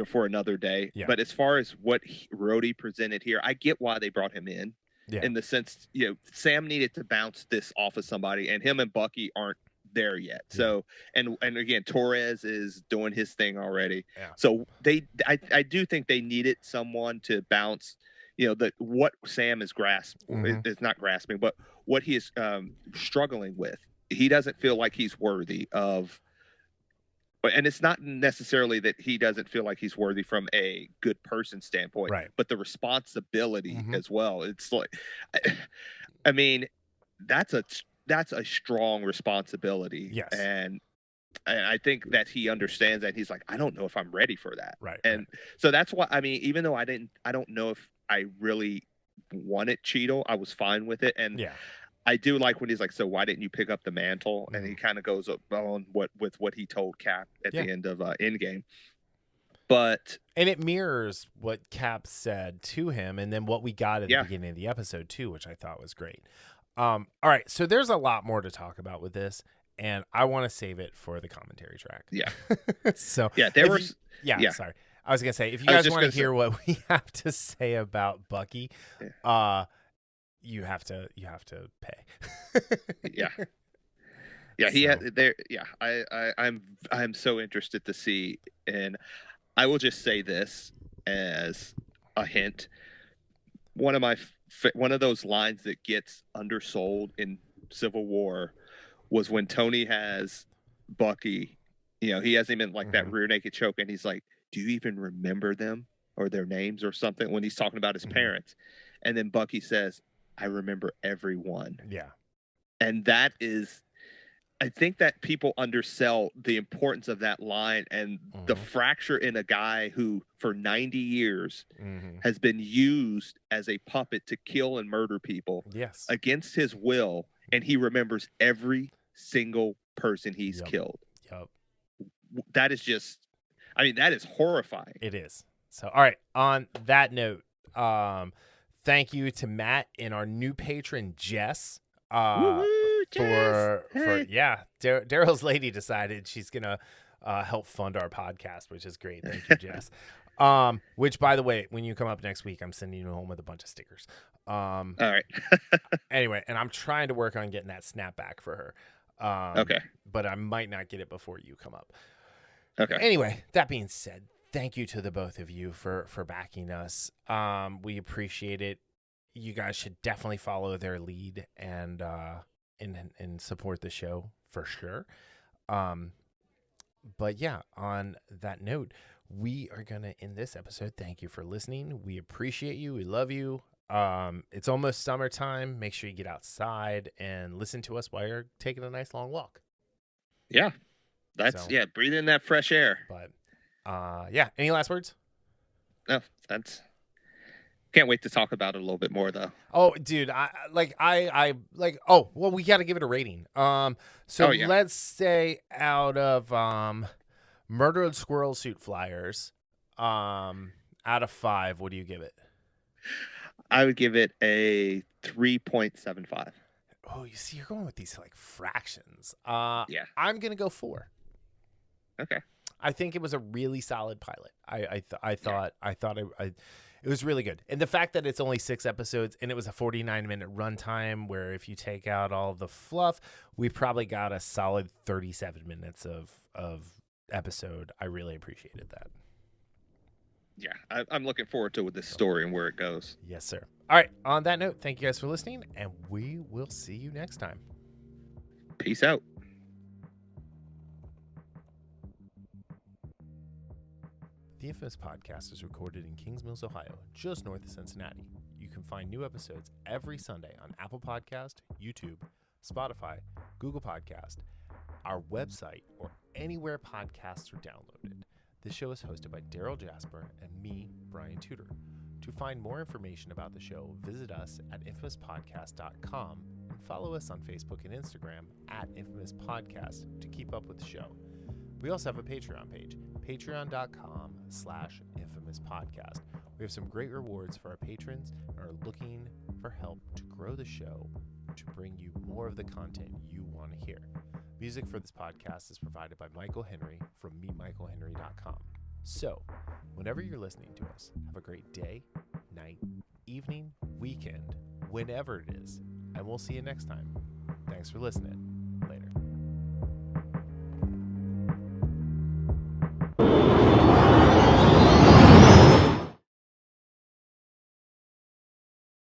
S2: for another day. Yeah. But as far as what Rhodey presented here, I get why they brought him in. Yeah. In the sense, Sam needed to bounce this off of somebody, and him and Bucky aren't there yet. Yeah. So, and again, Torres is doing his thing already. Yeah. So I do think they needed someone to bounce, what Sam is is not grasping, but what he is struggling with. He doesn't feel like he's worthy of. And it's not necessarily that he doesn't feel like he's worthy from a good person standpoint, right, but the responsibility as well. It's like, I mean, that's a strong responsibility. Yes. And I think that he understands that. He's like, I don't know if I'm ready for that. Right. And so that's why, I mean, even though I don't know if I really wanted Cheadle, I was fine with it. And I do like when he's like, so why didn't you pick up the mantle? And he kind of goes on what he told Cap at the end of Endgame. And
S1: it mirrors what Cap said to him, and then what we got at the beginning of the episode too, which I thought was great. All right, so there's a lot more to talk about with this, and I want to save it for the commentary track. Yeah. So sorry. I was gonna say, if you guys want to hear what we have to say about Bucky, you have to pay.
S2: He had there. Yeah, I'm so interested to see, and I will just say this as a hint. One of those lines that gets undersold in Civil War was when Tony has Bucky. He has him in like that rear naked choke, and he's like, "Do you even remember them or their names or something?" When he's talking about his parents, and then Bucky says, I remember everyone. Yeah. And that is, I think that people undersell the importance of that line and the fracture in a guy who for 90 years has been used as a puppet to kill and murder people against his will. And he remembers every single person he's killed. Yep. That is just, I mean, that is horrifying.
S1: It is. So, all right. On that note, thank you to Matt and our new patron, Jess. Darryl's lady decided she's gonna help fund our podcast, which is great. Thank you, Jess. Which, by the way, when you come up next week, I'm sending you home with a bunch of stickers.
S2: All right.
S1: Anyway, and I'm trying to work on getting that snapback for her.
S2: Okay.
S1: But I might not get it before you come up.
S2: Okay.
S1: Anyway, that being said, thank you to the both of you for backing us. We appreciate it. You guys should definitely follow their lead and support the show for sure. But yeah, on that note, we are going to end this episode. Thank you for listening. We appreciate you. We love you. It's almost summertime. Make sure you get outside and listen to us while you're taking a nice long walk.
S2: Yeah. Breathe in that fresh air.
S1: But any last words?
S2: No, can't wait to talk about it a little bit more though.
S1: Oh, dude, we got to give it a rating. Let's say out of Murdered Squirrel Suit Flyers, out of 5, what do you give it?
S2: I would give it a 3.75.
S1: Oh, you see, you're going with these like fractions.
S2: Yeah.
S1: I'm gonna go 4.
S2: Okay.
S1: I think it was a really solid pilot. I thought it was really good. And the fact that it's only 6 episodes and it was a 49-minute runtime, where if you take out all the fluff, we probably got a solid 37 minutes of episode. I really appreciated that.
S2: Yeah, I'm looking forward to this story and where it goes.
S1: Yes, sir. All right. On that note, thank you guys for listening, and we will see you next time.
S2: Peace out.
S1: The Infamous Podcast is recorded in Kings Mills, Ohio, just north of Cincinnati. You can find new episodes every Sunday on Apple Podcast, YouTube, Spotify, Google Podcast, our website, or anywhere podcasts are downloaded. This show is hosted by Darryl Jasper and me, Brian Tudor. To find more information about the show, visit us at infamouspodcast.com and follow us on Facebook and Instagram at Infamous Podcast to keep up with the show. We also have a Patreon page, patreon.com/infamouspodcast. We have some great rewards for our patrons and are looking for help to grow the show to bring you more of the content you want to hear. Music for this podcast is provided by Michael Henry from meetmichaelhenry.com. So, whenever you're listening to us, have a great day, night, evening, weekend, whenever it is, and we'll see you next time. Thanks for listening.